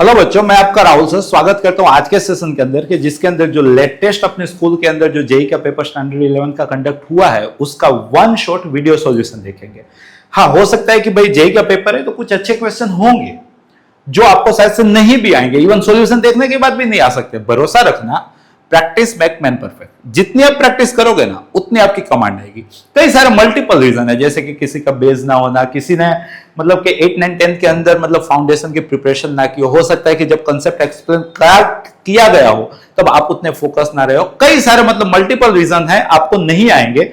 Hello बच्चों, मैं आपका राहुल सर स्वागत करता हूं आज के सेशन के अंदर जिसके अंदर जो लेटेस्ट अपने स्कूल के अंदर जो जेईई का पेपर स्टैंडर्ड 11 का कंडक्ट हुआ है उसका वन शॉट वीडियो सॉल्यूशन देखेंगे। हाँ, हो सकता है कि भाई जेईई का पेपर है तो कुछ अच्छे क्वेश्चन होंगे जो आपको शायद से नहीं भी आएंगे, इवन सॉल्यूशन देखने के बाद भी नहीं आ सकते। भरोसा रखना, प्रैक्टिस मेक मैन परफेक्ट। जितनी आप प्रैक्टिस करोगे ना उतनी आपकी कमांड आएगी। कई सारे मल्टीपल रीजन है, जैसे कि किसी का बेस ना होना, किसी ने मतलब कि 8, 9, 10 के अंदर मतलब फाउंडेशन की प्रिपरेशन ना की हो सकता है कि जब कंसेप्ट एक्सप्लेन किया गया हो तब आप उतने फोकस ना रहे हो। कई सारे मतलब मल्टीपल रीजन है, आपको नहीं आएंगे।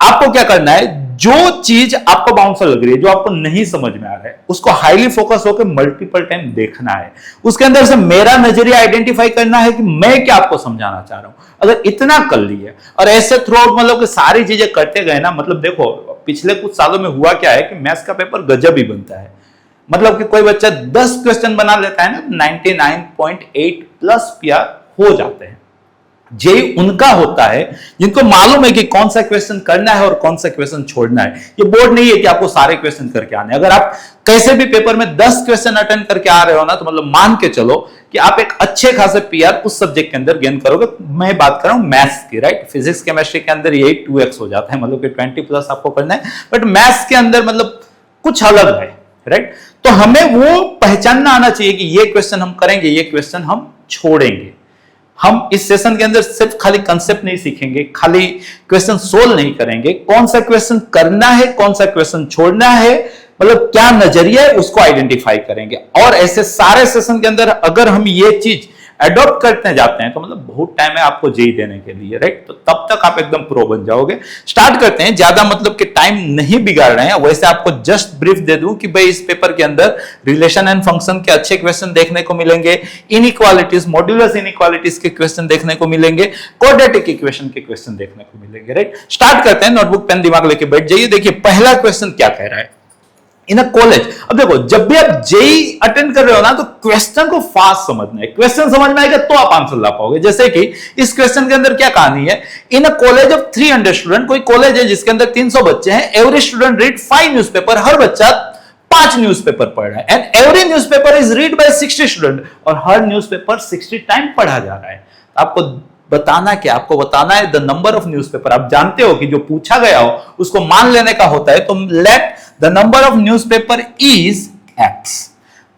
आपको क्या करना है, जो चीज आपको बाउंसर लग रही है, जो आपको नहीं समझ में आ रहा है, उसको हाईली फोकस होकर मल्टीपल टाइम देखना है। उसके अंदर से मेरा नजरिया आइडेंटिफाई करना है कि मैं क्या आपको समझाना चाह रहा हूं। अगर इतना कर लिए और ऐसे थ्रू आउट मतलब कि सारी चीजें करते गए ना, मतलब देखो पिछले कुछ सालों में हुआ क्या है कि मैथ्स का पेपर गजब ही बनता है। मतलब कि कोई बच्चा 10 क्वेश्चन बना लेता है ना, 99.8 प्लस पीआर हो जाते हैं। जेईई उनका होता है जिनको मालूम है कि कौन सा क्वेश्चन करना है और कौन सा क्वेश्चन छोड़ना है। ये बोर्ड नहीं है कि आपको सारे क्वेश्चन करके आने। अगर आप कैसे भी पेपर में 10 क्वेश्चन अटेंड करके आ रहे हो ना, तो मतलब मान के चलो कि आप एक अच्छे खासे पीआर उस सब्जेक्ट के अंदर गेन करोगे। मैं बात कर रहा हूं मैथ्स की, राइट। फिजिक्स केमिस्ट्री के अंदर यही 2x हो जाता है, मतलब कि 20 प्लस आपको करना है। बट मैथ्स के अंदर मतलब कुछ अलग है, राइट। तो हमें वो पहचानना आना चाहिए कि ये क्वेश्चन हम करेंगे, ये क्वेश्चन हम छोड़ेंगे। हम इस सेशन के अंदर सिर्फ खाली कंसेप्ट नहीं सीखेंगे, खाली क्वेश्चन सोल्व नहीं करेंगे। कौन सा क्वेश्चन करना है, कौन सा क्वेश्चन छोड़ना है, मतलब क्या नजरिया है, उसको आइडेंटिफाई करेंगे। और ऐसे सारे सेशन के अंदर अगर हम ये चीज अडॉप्ट करते जाते हैं तो मतलब बहुत टाइम है आपको जेईई देने के लिए, राइट। तो तब तक आप एकदम प्रो बन जाओगे। स्टार्ट करते हैं, ज्यादा मतलब कि टाइम नहीं बिगाड़ रहे हैं। वैसे आपको जस्ट ब्रीफ दे दूं कि भाई इस पेपर के अंदर रिलेशन एंड फंक्शन के अच्छे क्वेश्चन देखने को मिलेंगे, इनइक्वालिटीज, मॉड्यूलस इनइक्वालिटीज के क्वेश्चन देखने को मिलेंगे, क्वाड्रेटिक इक्वेशन के क्वेश्चन देखने को मिलेंगे, राइट। स्टार्ट करते हैं, नोटबुक पेन दिमाग लेके बैठ जाइए। देखिए पहला क्वेश्चन क्या कह रहा है। इन अ कॉलेज, अब देखो जब भी आप जेईई अटेंड कर रहे हो ना तो क्वेश्चन को फास्ट समझना है। क्वेश्चन समझ में आएगा तो आप आंसर ला पाओगे। जैसे कि इस क्वेश्चन के अंदर क्या कहानी है, इन अ कॉलेज ऑफ 300 स्टूडेंट, कोई कॉलेज है जिसके अंदर 300 बच्चे हैं। एवरी स्टूडेंट रीड 5 न्यूज़पेपर, हर बच्चा 5 न्यूज़पेपर पढ़ रहा है। And every newspaper is read by 60 student, और हर न्यूज़पेपर 60 टाइम पढ़ा जा रहा है। आपको बताना क्या, आपको बताना है द नंबर ऑफ न्यूज़पेपर। आप जानते हो कि जो पूछा गया हो उसको मान लेने का होता है, तो let the number of newspaper is x।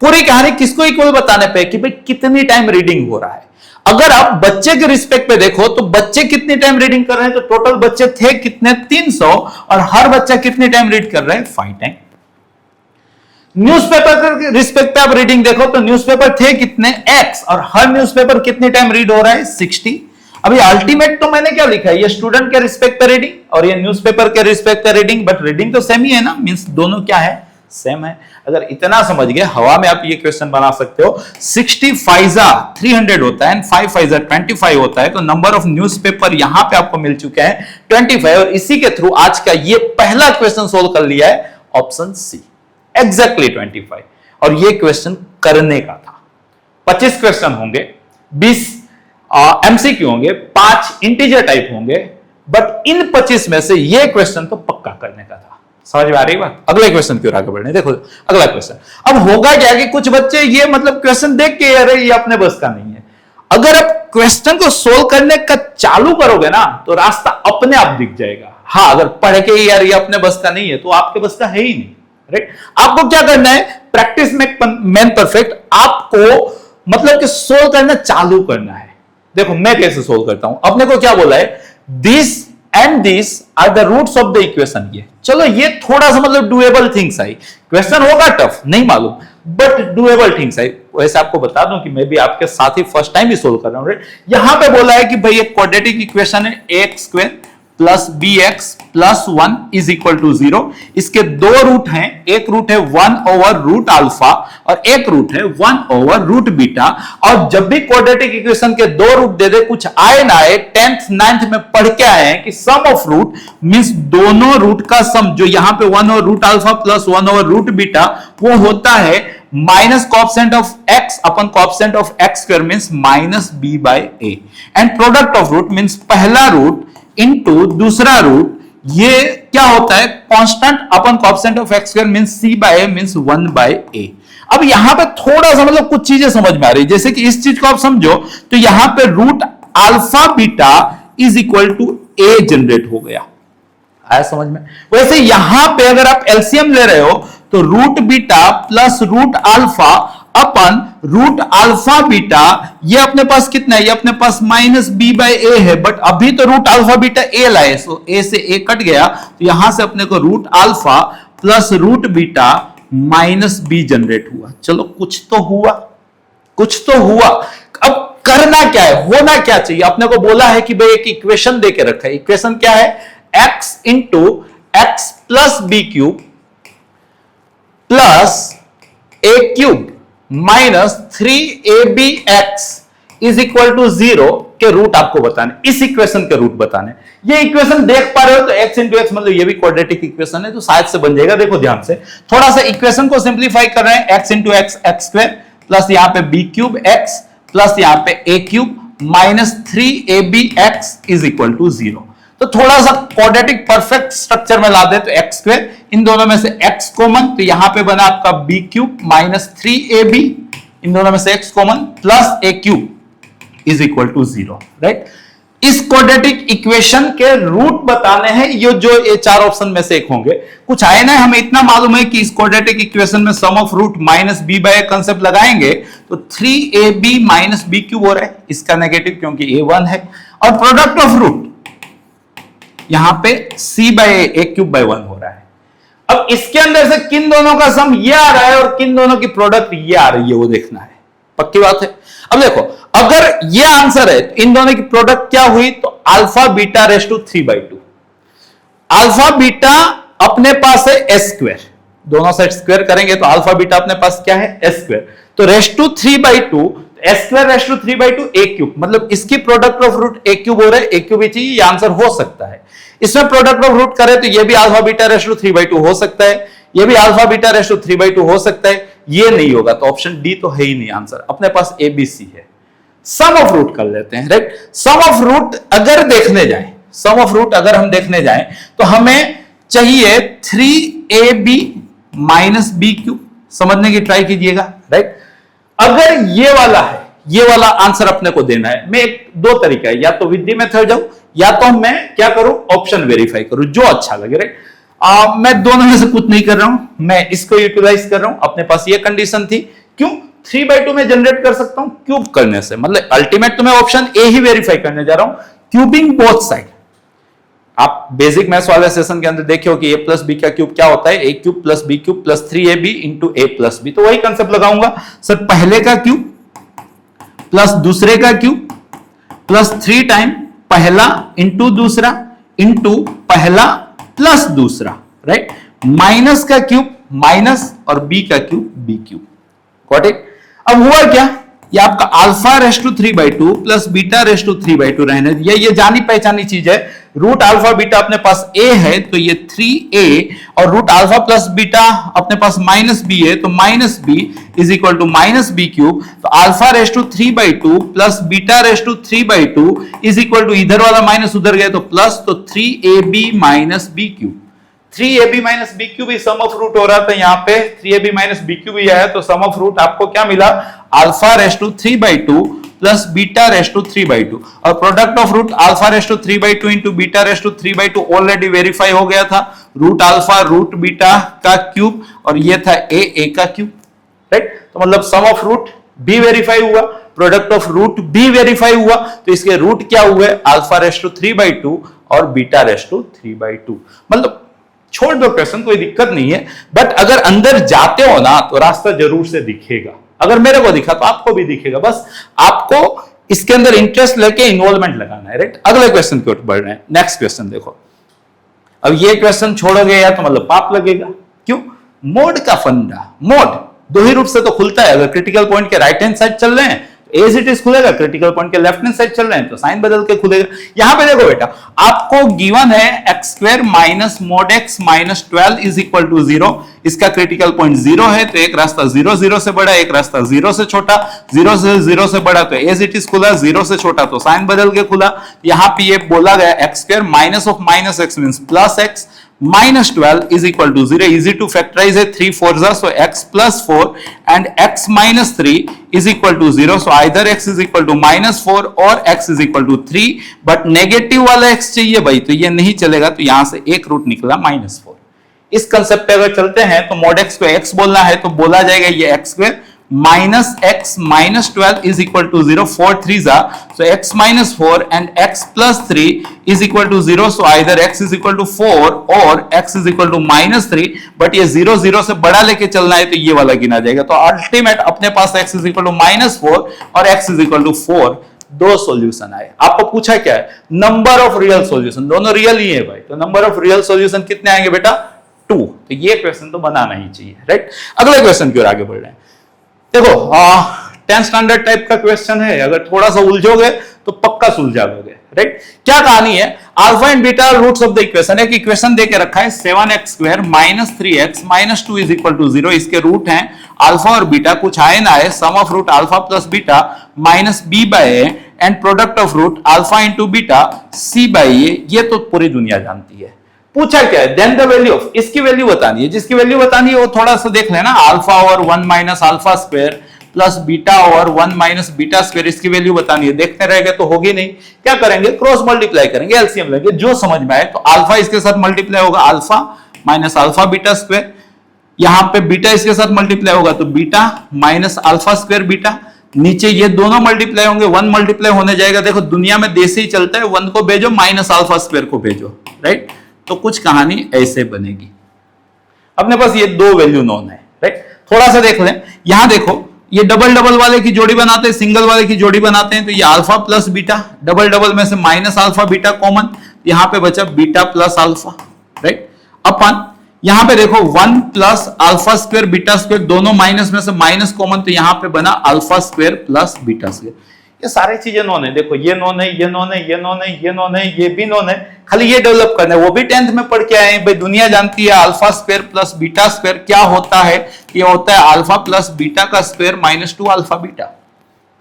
पूरी कहानी किसको इक्वल बताने पे कि भाई कितनी टाइम रीडिंग हो रहा है। अगर आप बच्चे के रिस्पेक्ट पे देखो तो बच्चे कितनी टाइम रीडिंग कर रहे हैं, तो टोटल बच्चे थे कितने, 300, और हर बच्चा कितनी टाइम रीड कर रहे हैं, 5 टाइम। न्यूज़पेपर के रिस्पेक्ट पे आप रीडिंग देखो तो न्यूज़पेपर थे कितने, x, और हर न्यूज़पेपर कितनी टाइम रीड हो रहा है, 60। अभी अल्टीमेट तो मैंने क्या लिखा है, ये स्टूडेंट के रिस्पेक्ट पे रीडिंग और ये न्यूज़पेपर के रिस्पेक्ट पे रीडिंग, बट रीडिंग तो सेम ही है ना, मींस दोनों क्या है, सेम है। अगर इतना समझ गए, हवा में आप ये क्वेश्चन बना सकते हो। 60 फाइजा 300 होता है एंड 5 फाइजा 25 होता है, तो नंबर ऑफ न्यूज़पेपर यहां पे आपको मिल चुके हैं 25, और इसी के थ्रू आज का ये पहला क्वेश्चन सोल्व कर लिया है, ऑप्शन सी, एग्जैक्टली 25। और ये क्वेश्चन करने का था। 25 क्वेश्चन होंगे, 20 एमसीक्यू होंगे, 5 इंटीजर टाइप होंगे, बट इन 25 में से ये क्वेश्चन तो पक्का करने का था। समझ में आ रही बात। अगले क्वेश्चन की ओर आगे बढ़ने, देखो अगला क्वेश्चन। अब होगा क्या कि कुछ बच्चे ये मतलब क्वेश्चन देख के अरे ये अपने बस का नहीं है। अगर आप क्वेश्चन को सोल्व करने का चालू करोगे ना तो रास्ता अपने आप दिख जाएगा। हाँ, अगर पढ़ के यार ये अपने बस का नहीं है तो आपके बस का है ही नहीं, राइट। आपको क्या करना है, प्रैक्टिस मेक मैन परफेक्ट। आपको मतलब कि सोल्व करना चालू करना है। देखो मैं कैसे सोल्व करता हूं। अपने को क्या बोला है, this and this are the roots of the equation. ये चलो ये थोड़ा सा मतलब डुएबल थिंग्स आई। क्वेश्चन होगा टफ, नहीं मालूम, बट डुएबल थिंग्स आई। वैसे आपको बता दूं कि मैं भी आपके साथ ही फर्स्ट टाइम ही सोल्व कर रहा हूं। यहां पे बोला है कि भाई एक क्वाड्रेटिक इक्वेशन है, ax square plus bx plus 1 is equal to 0। इसके दो रूट हैं, एक रूट है 1 ओवर रूट अल्फा और एक रूट है 1 ओवर रूट बीटा। और जब भी क्वाड्रेटिक इक्वेशन के दो रूट दे दे, कुछ आए ना आए, 10th 9th में पढ़ के आए हैं कि सम ऑफ रूट मींस दोनों रूट का सम, जो यहां पे 1 over root alpha plus 1 over root beta, वो होता है minus coefficient of x upon coefficient of x square means minus b by a, and product of root means पहला root into दूसरा रूट ये क्या होता है, constant upon coefficient of x square means c by a means 1 by a। अब यहां पे थोड़ा सा मतलब कुछ चीजें समझ में आ रही, जैसे कि इस चीज को आप समझो तो यहां पे root alpha beta is equal to a generate हो गया, आया समझ में। वैसे यहां पे अगर आप एलसीएम ले रहे हो तो root beta plus root alpha upon root alpha beta, ये अपने पास कितना है, ये अपने पास माइनस बी बाई ए है, बट अभी तो रूट अल्फा बीटा ए लाए, सो ए से ए कट गया, तो यहां से अपने को root alpha plus root beta minus b generate हुआ। चलो कुछ तो हुआ, कुछ तो हुआ। अब करना क्या है, होना क्या चाहिए, अपने को बोला है कि भाई एक इक्वेशन देके रखा है, इक्वेशन क्या है, x into x plus b cube plus a cube minus 3abx is equal to 0 के रूट आपको बताने, इस इक्वेशन के रूट बताने। ये इक्वेशन देख पा रहे हो तो x इंटू एक्स मतलब ये भी क्वाड्रेटिक इक्वेशन है, तो शायद से बन जाएगा। देखो ध्यान से, थोड़ा सा इक्वेशन को सिंप्लीफाई कर रहे हैं, x into x x square plus यहां पे b क्यूब x प्लस यहां पे a cube minus 3abx is equal to 0। तो थोड़ा सा क्वाड्रेटिक परफेक्ट स्ट्रक्चर में ला दे तो एक्स स्क्वायर, इन दोनों में से x कॉमन, तो यहां पे बना आपका b क्यूब माइनस 3ab, इन दोनों में से x common plus a cube is equal to 0, right. इस क्वाड्रेटिक इक्वेशन के रूट बताने हैं, ये जो ये चार ऑप्शन में से एक होंगे। कुछ आए ना, हमें इतना मालूम है कि इस क्वाड्रेटिक इक्वेशन में sum of root minus b by concept लगाएंगे तो 3ab माइनस बी क्यूब हो रहा है, इसका नेगेटिव क्योंकि a1 है, और प्रोडक्ट ऑफ रूट यहां पे c by a cube by 1 हो रहा है। अब इसके अंदर से किन दोनों का सम ये आ रहा है और किन दोनों की प्रोडक्ट ये आ रही है वो देखना है, पक्की बात है। अब देखो, अगर ये आंसर है तो इन दोनों की प्रोडक्ट क्या हुई, तो alpha beta raise to 3/2। Alpha beta अपने पास है एस स्क्वायर, दोनों साइड स्क्वायर करेंगे तो अल्फा बीटा अपने पास क्या है, एस स्क्वायर, तो raise to 3/2, s square raise to 3/2 a cube, मतलब इसकी product of root a cube हो रहा है, ए क्यूब ही चाहिए, ये आंसर हो सकता है। इसमें प्रोडक्ट ऑफ रूट करें तो ये भी अल्फा बीटा रेस टू 3/2 हो सकता है, ये भी अल्फा बीटा रेस टू 3/2 हो सकता है, ये नहीं होगा तो ऑप्शन डी तो है ही नहीं आंसर, अपने पास ए बी सी है। सम ऑफ रूट कर लेते हैं, राइट। सम ऑफ रूट अगर देखने जाएं, सम ऑफ रूट अगर हम देखने जाएं तो हमें चाहिए 3ab माइनस बी क्यूब, समझने की ट्राई कीजिएगा, राइट। अगर ये वाला है, ये वाला आंसर अपने को देना है, मैं एक दो तरीका है, या तो विद द मेथड जाऊं या तो मैं क्या करूं, ऑप्शन वेरीफाई करूं, जो अच्छा लगे, राइट। मैं दोनों में से कुछ नहीं कर रहा हूं, मैं इसको यूटिलाइज कर रहा हूं, अपने पास ये कंडीशन थी, क्यों 3/2 में जनरेट कर सकता हूं क्यूब करने से, मतलब अल्टीमेट तो मैं ऑप्शन ए ही वेरीफाई करने जा रहा हूं, क्यूबिंग बोथ साइड। आप बेसिक मैथ्स वाले सेशन के अंदर देखियो कि a प्लस बी का क्यूब क्या होता है, a cube plus b cube plus 3ab into a plus b, तो वही कंसेप्ट लगाऊंगा सर, पहले का क्यूब प्लस दूसरे का क्यूब प्लस 3 टाइम पहला इंटू दूसरा इंटू पहला प्लस दूसरा, राइट, माइनस का क्यूब माइनस और b का cube b cube, got it. अब हुआ क्या, ये आपका alpha raise to 3/2 plus beta raise to 3/2 रहने दिया, ये जानी पहचानी चीज है। रूट अल्फा बीटा अपने पास a है तो ये 3a, और रूट अल्फा प्लस बीटा अपने पास माइनस b है तो minus b is equal to minus b cube, तो alpha raise to 3/2 plus beta raise to 3/2 is equal to, इधर वाला माइनस उधर गया तो प्लस, तो 3ab minus b cube. 3ab minus b cube sum of root हो रहा था, यहाँ पे 3ab माइनस बी क्यूब ही आया, तो सम ऑफ रूट आपको क्या मिला, alpha raise to 3/2 plus beta raise to 3/2, और product of root alpha raise to 3/2 into beta raise to 3/2 already verify हो गया था, रूट अल्फा रूट बीटा का क्यूब, और ये था ए का क्यूब, राइट। तो मतलब सम ऑफ रूट भी वेरीफाई हुआ, प्रोडक्ट ऑफ रूट भी वेरीफाई हुआ, तो इसके रूट क्या हुए, अल्फा रेस टू 3/2 और बीटा रेस टू 3/2। मतलब छोड़ दो क्वेश्चन, कोई दिक्कत नहीं है, बट अगर अंदर जाते हो ना तो रास्ता जरूर से दिखेगा, अगर मेरे को दिखा तो आपको भी दिखेगा, बस आपको इसके अंदर इंटरेस्ट लेके इन्वॉल्वमेंट लगाना है, राइट। अगले क्वेश्चन की ओर बढ़ रहे हैं, नेक्स्ट क्वेश्चन देखो। अब ये क्वेश्चन छोड़ोगे या तो मतलब पाप लगेगा, क्यों, मोड का फंडा, मोड दो ही रूप से तो खुलता है, अगर क्रिटिकल पॉइंट के राइट हैंड साइड चल रहे हैं एज इट इज खुलेगा, क्रिटिकल पॉइंट के लेफ्ट हैंड साइड चल रहे हैं तो साइन बदल के खुलेगा। यहां पे देखो बेटा, आपको गिवन है x² minus mod x minus 12 is equal to 0, इसका क्रिटिकल पॉइंट 0 है, तो एक रास्ता 0 0 से बड़ा, एक रास्ता 0 से छोटा, 0 से 0 से बड़ा तो एज इट इज खुला, 0 से छोटा तो साइन बदल के खुला। यहां पे ये बोला गया x square minus of minus x means plus x, minus 12 is equal to 0. Easy to factorize है, 3 4s are, so x plus 4 and x minus 3 is equal to 0. So either x is equal to minus 4 or x is equal to 3. But negative वाला x चाहिए भाई, तो ये नहीं चलेगा, तो यहां से एक रूट निकला -4। इस कंसेप्ट पे अगर चलते हैं तो mod x को x बोलना है तो बोला जाएगा ये x square minus x minus 12 is equal to 0. 4 3s are, so x minus 4 and x plus 3 is equal to 0. So either x is equal to 4 or x is equal to minus 3. But ये 0 0 से बड़ा लेके चलना है तो ये वाला गिना जाएगा। तो अल्टीमेट अपने पास x is equal to -4 और x is equal to 4 दो सॉल्यूशन आए। आपको पूछा क्या है, नंबर ऑफ रियल सॉल्यूशन, दोनों रियल ही है भाई, तो नंबर ऑफ रियल सॉल्यूशन कितने आएंगे बेटा 2। तो ये क्वेश्चन तो बनाना ही चाहिए, राइट। अगले क्वेश्चन की ओर आगे बढ़ रहे हैं। देखो 10th स्टैंडर्ड टाइप का क्वेश्चन है, अगर थोड़ा सा उलझोगे तो पक्का सुलझा लोगे, राइट। क्या कहानी है, alpha and beta roots of the equation है कि इक्वेशन देके रखा है 7x square minus 3x minus 2 is equal to 0। इसके रूट हैं अल्फा और बीटा, कुछ आए ना आए, sum of root alpha plus beta minus b by a and product of root alpha into beta c by a। ये तो पूरी दुनिया जानती है। पूछा क्या है, देन द वैल्यू ऑफ, इसकी वैल्यू बतानी है, जिसकी वैल्यू बतानी है वो थोड़ा सा देख लेना, अल्फा और 1 minus alpha square plus beta और 1 माइनस बीटा स्क्वायर, इसकी वैल्यू बतानी है। देखते रहेंगे तो होगी नहीं, क्या करेंगे, क्रॉस मल्टीप्लाई करेंगे, एलसीएम लेंगे, जो समझ में आए। तो अल्फा इसके साथ मल्टीप्लाई होगा alpha minus alpha beta square, यहां पे बीटा इसके साथ मल्टीप्लाई होगा तो beta minus alpha square beta, नीचे ये दोनों मल्टीप्लाई होंगे, 1 मल्टीप्लाई होने जाएगा। देखो दुनिया में देसी ही चलता है, 1 को भेजो माइनस अल्फा स्क्वायर को भेजो, राइट। तो कुछ कहानी ऐसे बनेगी। अपने पास ये दो वैल्यू नोन है, राइट। थोड़ा सा देख लें, यहां देखो ये डबल डबल वाले की जोड़ी बनाते हैं, सिंगल वाले की जोड़ी बनाते हैं, तो ये alpha plus beta, double double में से माइनस अल्फा बीटा कॉमन, यहां पे बचा बीटा प्लस अल्फा, राइट। अपन यहां पे देखो 1 plus alpha square beta square, दोनों माइनस में से माइनस कॉमन, तो यहां पे बना alpha square plus beta square. ये सारी चीजें नॉन है, देखो ये नॉन है, ये नॉन है, ये नॉन है, ये नॉन है, ये भी नॉन है, खाली ये डेवलप करना है। वो भी 10th में पढ़ के आए हैं भाई, दुनिया जानती है alpha square plus beta square क्या होता है। ये होता है अल्फा प्लस बीटा का स्क्वायर माइनस 2 अल्फा बीटा,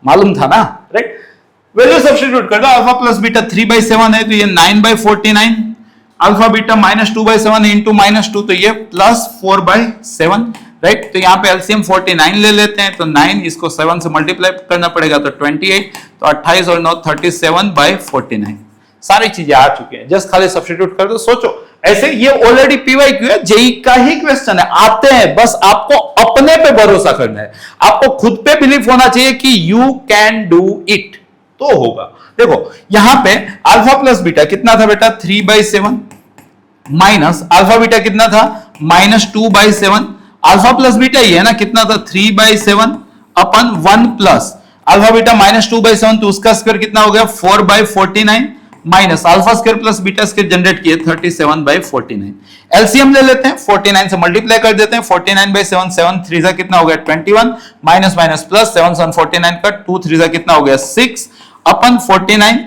मालूम था ना, राइट। वैल्यू सब्स्टिट्यूट कर दो, अल्फा प्लस बीटा 3/7 है तो ये 9/49, alpha beta minus 2/7 into minus 2 तो ये प्लस 4/7, राइट। तो यहाँ पे एलसीएम 49 ले लेते हैं, तो 9 इसको 7 से मल्टीप्लाई करना पड़ेगा तो 28, तो 28 और 9 37/49। सारी चीजें आ चुकी हैं, जस्ट खाली सब्स्टिट्यूट कर दो। सोचो ऐसे, ये ऑलरेडी पीवाईक्यू है, जेई का ही क्वेश्चन है, आते हैं, बस आपको अपने पे भरोसा करना है, आपको खुद पे बिलीफ होना चाहिए कि यू कैन डू इट, तो होगा। देखो यहां पे अल्फा प्लस बीटा कितना था बेटा 3/7 माइनस अल्फा बीटा कितना था -2/7, अल्फा प्लस बीटा ये है ना, कितना था 3/7 अपन 1 प्लस अल्फा बीटा -2/7, तो उसका स्क्वायर कितना हो गया 4/49 minus alpha square plus beta square generate किए 37/49। एलसीएम ले लेते हैं, 49 से मल्टीप्लाई कर देते हैं, 49/7 7 3 जा कितना हो गया 21 माइनस माइनस प्लस 7 7 49 का 2 3 जा कितना हो गया 6 अपन 49,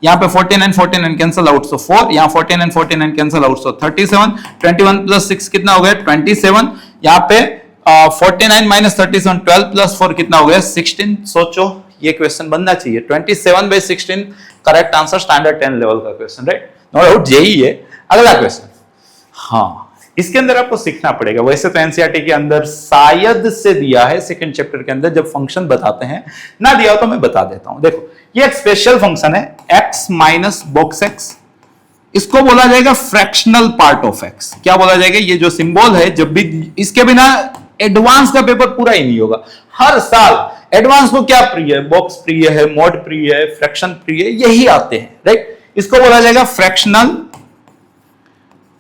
यहां पे 49 49 कैंसिल आउट, सो 4, यहां 49 49 कैंसिल आउट, सो 37, 21 प्लस 6 कितना हो गया 27, यहां पे 49 माइनस 37 12 प्लस 4 कितना हो गया 16। सोचो ये क्वेश्चन बनना चाहिए 27/16 करेक्ट आंसर, स्टैंडर्ड 10 लेवल का question, right, no doubt JEE है। अगला क्वेश्चन, हाँ इसके अंदर आपको सीखना पड़ेगा, वैसे तो एनसीईआरटी के अंदर शायद से दिया है सेकंड चैप्टर के अंदर, जब फंक्शन बताते हैं, ना दिया हो तो मैं बता देता हूं। देखो ये एक स्पेशल फंक्शन है x माइनस बॉक्स x, इसको बोला जाएगा फ्रैक्शनल पार्ट ऑफ x। क्या बोला जाएगा, ये जो सिंबल है, जब भी इसके बिना एडवांस का पेपर पूरा ही नहीं होगा। हर साल एडवांस को क्या प्रिय है, बॉक्स प्रिय है, मॉड प्रिय है, फ्रैक्शन प्रिय है, यही आते हैं, राइट। इसको बोला जाएगा फ्रैक्शनल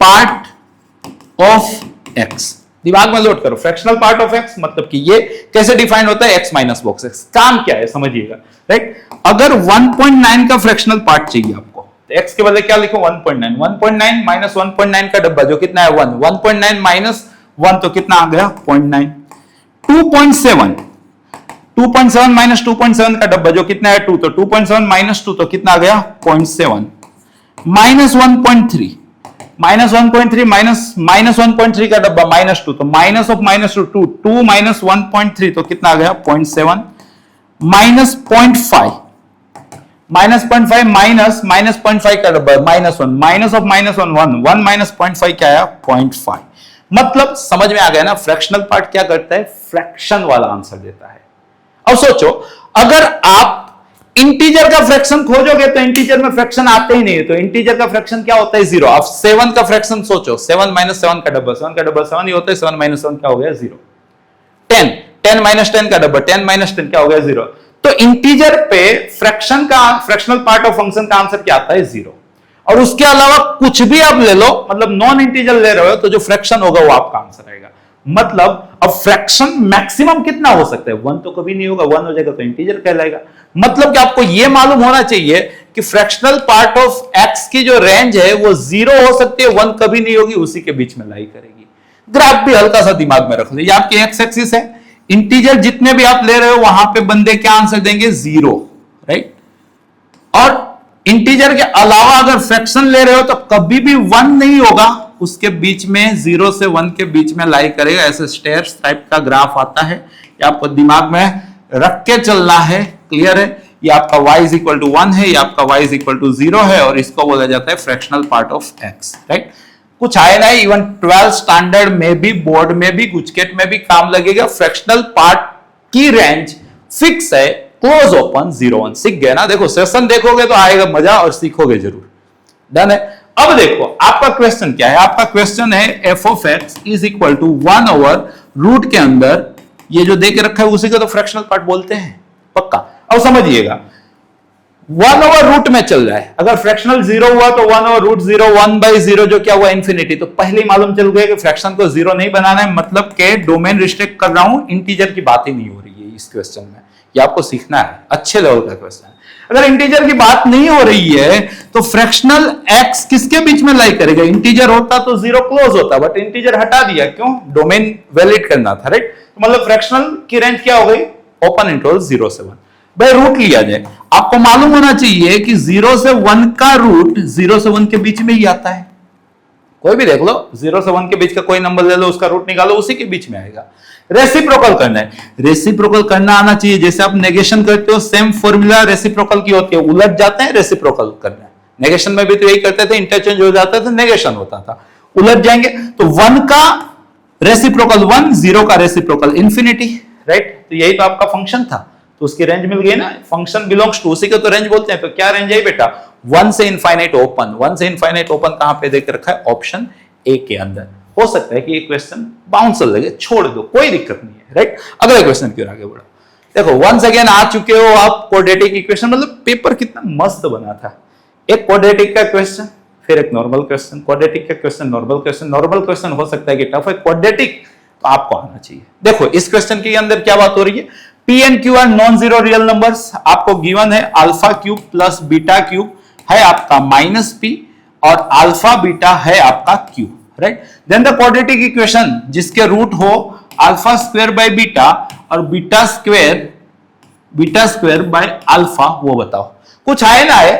पार्ट ऑफ x। दिमाग में लोड करो, फ्रैक्शनल पार्ट ऑफ x मतलब कि ये कैसे डिफाइन होता है, x माइनस बॉक्स x। काम क्या है समझिएगा, राइट। अगर 1.9 का फ्रैक्शनल पार्ट चाहिए आपको, तो x के बदले क्या लिखो 1.9, 1.9 माइनस 1.9 का डब्बा जो कितना है 1, 1.9 माइनस 1 तो कितना आ गया 0.9, 2.7, 2.7 माइनस 2.7 का डब्बा जो कितना है 2, तो 2.7 माइनस 2 तो कितना आ गया 0.7, माइनस 1.3, -1.3 माइनस 1.3 का डब्बा -2, तो माइनस ऑफ -2 2 माइनस 1.3 तो कितना आ गया 0.7 माइनस 0.5 माइनस -0.5 का डब्बा -1 माइनस ऑफ -1 1 माइनस 0.5 क्या आया 0.5। मतलब समझ में आ गया ना, फ्रैक्शनल पार्ट क्या करता है, फ्रैक्शन वाला आंसर देता है। अब सोचो अगर आप इंटीजर का फ्रैक्शन खोजोगे तो इंटीजर में फ्रैक्शन आते ही नहीं है, तो इंटीजर का फ्रैक्शन क्या होता है 0। अब 7 का फ्रैक्शन सोचो, 7 माइनस 7 का डब्बा 7 ही होता है, 7 माइनस 7 क्या हो गया 0। 10 माइनस 10 का डब्बा 10 माइनस 10 क्या हो गया 0। तो इंटीजर पे फ्रैक्शनल पार्ट ऑफ फंक्शन का आंसर क्या आता है 0। और उसके अलावा कुछ भी आप ले लो, मतलब नॉन इंटीजर ले रहे हो तो जो फ्रैक्शन होगा वो आपका आंसर आएगा। मतलब अब फ्रैक्शन मैक्सिमम कितना हो सकता है, 1 तो कभी नहीं होगा, 1 हो जाएगा तो इंटीजर कहलाएगा। मतलब कि आपको यह मालूम होना चाहिए कि फ्रैक्शनल पार्ट ऑफ एक्स की जो रेंज है वो 0 हो सकती है, 1 कभी नहीं होगी, उसी के बीच में लाई करेगी। ग्राफ भी हल्का सा दिमाग में रख लो, ये आपकी एक्स एक्सिस है, इंटीजर जितने भी आप ले रहे हो वहां पे बंदे क्या आंसर देंगे 0, राइट। और इंटीजर के अलावा अगर फ्रैक्शन ले रहे हो तो कभी भी 1 नहीं होगा, उसके बीच में 0 से 1 के बीच में लाई करेगा। ऐसे स्टेयर्स टाइप का ग्राफ आता है, ये आपको दिमाग में रख के चलना है, क्लियर है। ये आपका y इज इक्वल टू 1 है, ये आपका y इज इक्वल टू 0 है, और इसको बोला जाता है fractional part of x, right. कुछ आए ना, इवन 12 स्टैंडर्ड में भी, बोर्ड में भी, गुजकेट में भी काम लगेगा। फ्रैक्शनल पार्ट की रेंज फिक्स है, क्लोज ओपन 0 1। सीख गए ना, देखो सेशन देखोगे तो आएगा मजा और सीखोगे जरूर। डन है। अब देखो आपका क्वेश्चन क्या है, आपका क्वेश्चन है f of x is equal to 1 over root के अंदर ये जो दे के रखा है उसी को तो फ्रैक्शनल पार्ट बोलते हैं, पक्का। अब समझिएगा 1 ओवर रूट में चल रहा है, अगर फ्रैक्शनल 0 हुआ तो 1 ओवर रूट 0, 1/0 जो क्या हुआ इंफिनिटी। तो पहले ही मालूम चल गया कि फ्रैक्शन को 0 नहीं बनाना है, मतलब के डोमेन रिस्ट्रिक्ट कर रहा हूं, इंटीजर की बात ही नहीं हो रही है इस क्वेश्चन में। ये आपको सीखना है, अच्छे लेवल का क्वेश्चन है। अगर इंटीजर की बात नहीं हो रही है तो फ्रैक्शनल x किसके बीच में लाई करेगा, इंटीजर होता तो 0 क्लोज होता, बट इंटीजर हटा दिया, क्यों, डोमेन वैलिड करना था, राइट। तो मतलब फ्रैक्शनल की रेंज क्या हो गई, ओपन इंटरवल 0 से 1। भाई रूट लिया जाए, आपको मालूम होना चाहिए कि 0 से 1 का रूट 0 से 1 के बीच में ही आता है। कोई भी देख लो, 0 से 1 के बीच का कोई नंबर ले लो, उसका रूट निकालो, उसी के बीच में आएगा। रेसिप्रोकल करना है, रेसिप्रोकल करना आना चाहिए। जैसे आप नेगेशन करते हो, सेम फॉर्मूला रेसिप्रोकल की होती है, उलट जाते हैं रेसिप्रोकल करना है। नेगेशन में भी तो यही करते थे, इंटरचेंज हो जाता था, नेगेशन होता था, उलट जाएंगे। तो 1 का रेसिप्रोकल 1, 0 का रेसिप्रोकल इंफिनिटी, राइट। तो यही तो आपका फंक्शन था, तो उसकी रेंज मिल गई ना, फंक्शन बिलोंग्स टू, उसी को तो रेंज बोलते हैं। तो क्या रेंज है बेटा, 1 से इनफाइनाइट ओपन। 1 से इनफाइनाइट ओपन कहां पे देख रखा है, ऑप्शन ए के अंदर। हो सकता है कि ये क्वेश्चन बाउंसर लगे, छोड़ दो, कोई दिक्कत नहीं है, राइट। अगले क्वेश्चन की ओर आगे बढ़ो। देखो वंस अगेन आ चुके हो आप क्वाड्रेटिक इक्वेशन, मतलब पेपर कितना मस्त बना था। एक क्वाड्रेटिक का क्वेश्चन, फिर एक नॉर्मल क्वेश्चन, क्वाड्रेटिक का question, normal question. Normal question हो सकता है कि टफ है, क्वाड्रेटिक तो आपको आना चाहिए। देखो इस क्वेश्चन के अंदर क्या बात हो रही है, p and q are non zero real numbers. आपको गिवन है alpha cube plus beta cube है आपका माइनस पी, और अल्फा बीटा है आपका q, right. Then the quadratic equation जिसके रूट हो अल्फा स्क्वायर बाय बीटा और बीटा स्क्वायर बाय अल्फा, वो बताओ। कुछ आए ना है,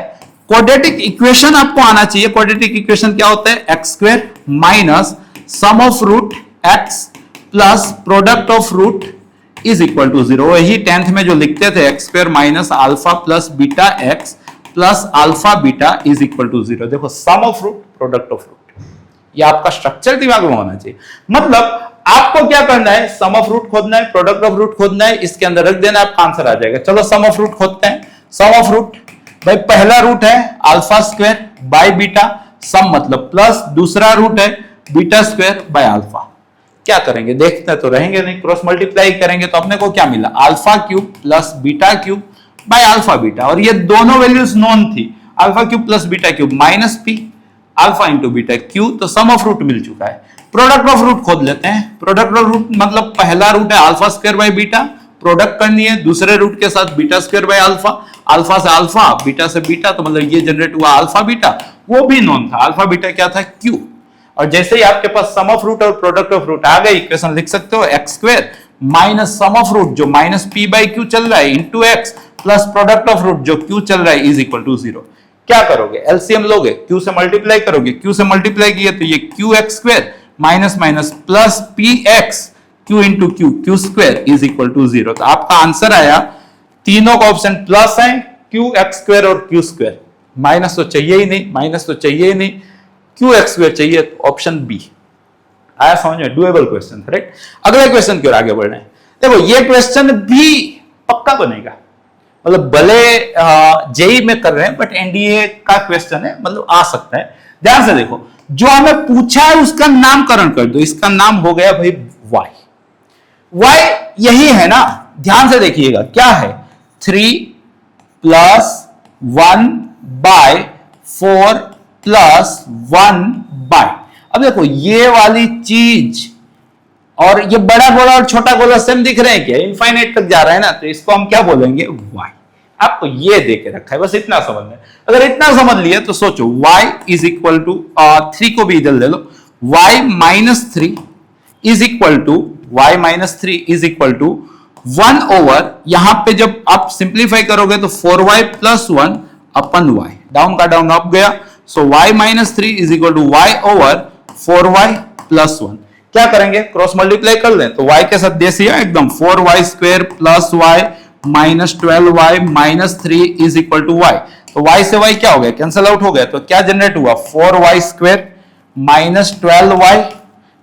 क्वाड्रेटिक इक्वेशन आपको आना चाहिए। क्वाड्रेटिक इक्वेशन क्या होता है, x square minus sum of root x plus product of root is equal to 0। वही 10th में जो लिखते थे, x square minus alpha plus beta x plus alpha beta is equal to 0। देखो sum of root, product of root, ये आपका structure दिमाग में होना चाहिए। मतलब आपको क्या करना है, सम ऑफ रूट खोदना है, प्रोडक्ट ऑफ रूट खोदना है, इसके अंदर रख देना, आपका आंसर आ जाएगा। चलो सम ऑफ रूट खोदते हैं। सम ऑफ रूट, भाई पहला रूट है अल्फा स्क्वायर बाय बीटा, सम मतलब प्लस, दूसरा रूट है बीटा स्क्वायर बाय अल्फा। क्या करेंगे, देखते तो रहेंगे नहीं, क्रॉस मल्टीप्लाई करेंगे तो अपने को क्या मिला, alpha cube plus beta cube by alpha beta, और ये दोनों वैल्यूज नोन थी, alpha cube plus beta cube minus P alpha into beta Q, तो सम ऑफ रूट मिल चुका है। प्रोडक्ट ऑफ रूट खोद लेते हैं। प्रोडक्ट ऑफ रूट मतलब पहला रूट है alpha square by beta, product करनी है दूसरे रूट के साथ beta square by alpha, alpha से अल्फा, बीटा से बीटा, तो मतलब ये जनरेट हुआ अल्फा बीटा, वो भी नोन था, अल्फा बीटा क्या था, क्यू। और जैसे ही आपके पास सम ऑफ रूट और प्रोडक्ट ऑफ रूट आ गई, इक्वेशन लिख सकते हो x square minus sum of root जो माइनस पी बाई क्यू चल रहा है into x plus product of root जो क्यू चल रहा है इज इक्वल टू 0। क्या करोगे, एलसीएम लोगे, क्यू से मल्टीप्लाई करोगे, क्यू से मल्टीप्लाई किया तो ये q x square minus minus plus p x q into q, q square is equal to 0। तो आपका आंसर आया, तीनों का ऑप्शन प्लस है, क्यू एक्स स्क्वायर और क्यू स्क्वायर। माइनस तो चाहिए ही नहीं, माइनस तो चाहिए ही नहीं, क्यू एक्स स्क्वायर चाहिए, तो ऑप्शन बी आया समझ में, डुएबल क्वेश्चन, राइट। अगले क्वेश्चन की ओर आगे बढ़ रहे हैं। देखो ये क्वेश्चन भी पक्का बनेगा, मतलब भले जेई में कर रहे हैं बट एनडीए का क्वेश्चन है, मतलब आ सकता है। ध्यान से देखो, जो हमें पूछा है उसका नामकरण कर दो। इसका नाम हो गया भाई वाई। वाई यही है ना, ध्यान से देखिएगा क्या है, 3 प्लस 1 बाय 4 प्लस 1 बाय। अब देखो ये वाली चीज और ये बड़ा गोला और छोटा गोला सेम दिख रहे हैं क्या, इनफाइनाइट तक जा रहा है ना, तो इसको हम क्या बोलेंगे, y। आपको ये दे के रखा है, बस इतना समझना है। अगर इतना समझ लिया तो सोचो y इज इक्वल टू 3 को भी इधर ले लो, y minus 3 is equal to 1 over, यहां पे जब आप सिंप्लीफाई करोगे तो 4y plus 1 upon y, down का डाउन अप गया, so y minus 3 is equal to y over 4y plus 1। क्या करेंगे, क्रॉस मल्टीप्लाई कर लें तो y के साथ देसिया एकदम, 4y square plus y minus 12y minus 3 is equal to y। तो y से y क्या हो गया, कैंसिल आउट हो गया, तो क्या जनरेट हुआ, 4y square minus 12y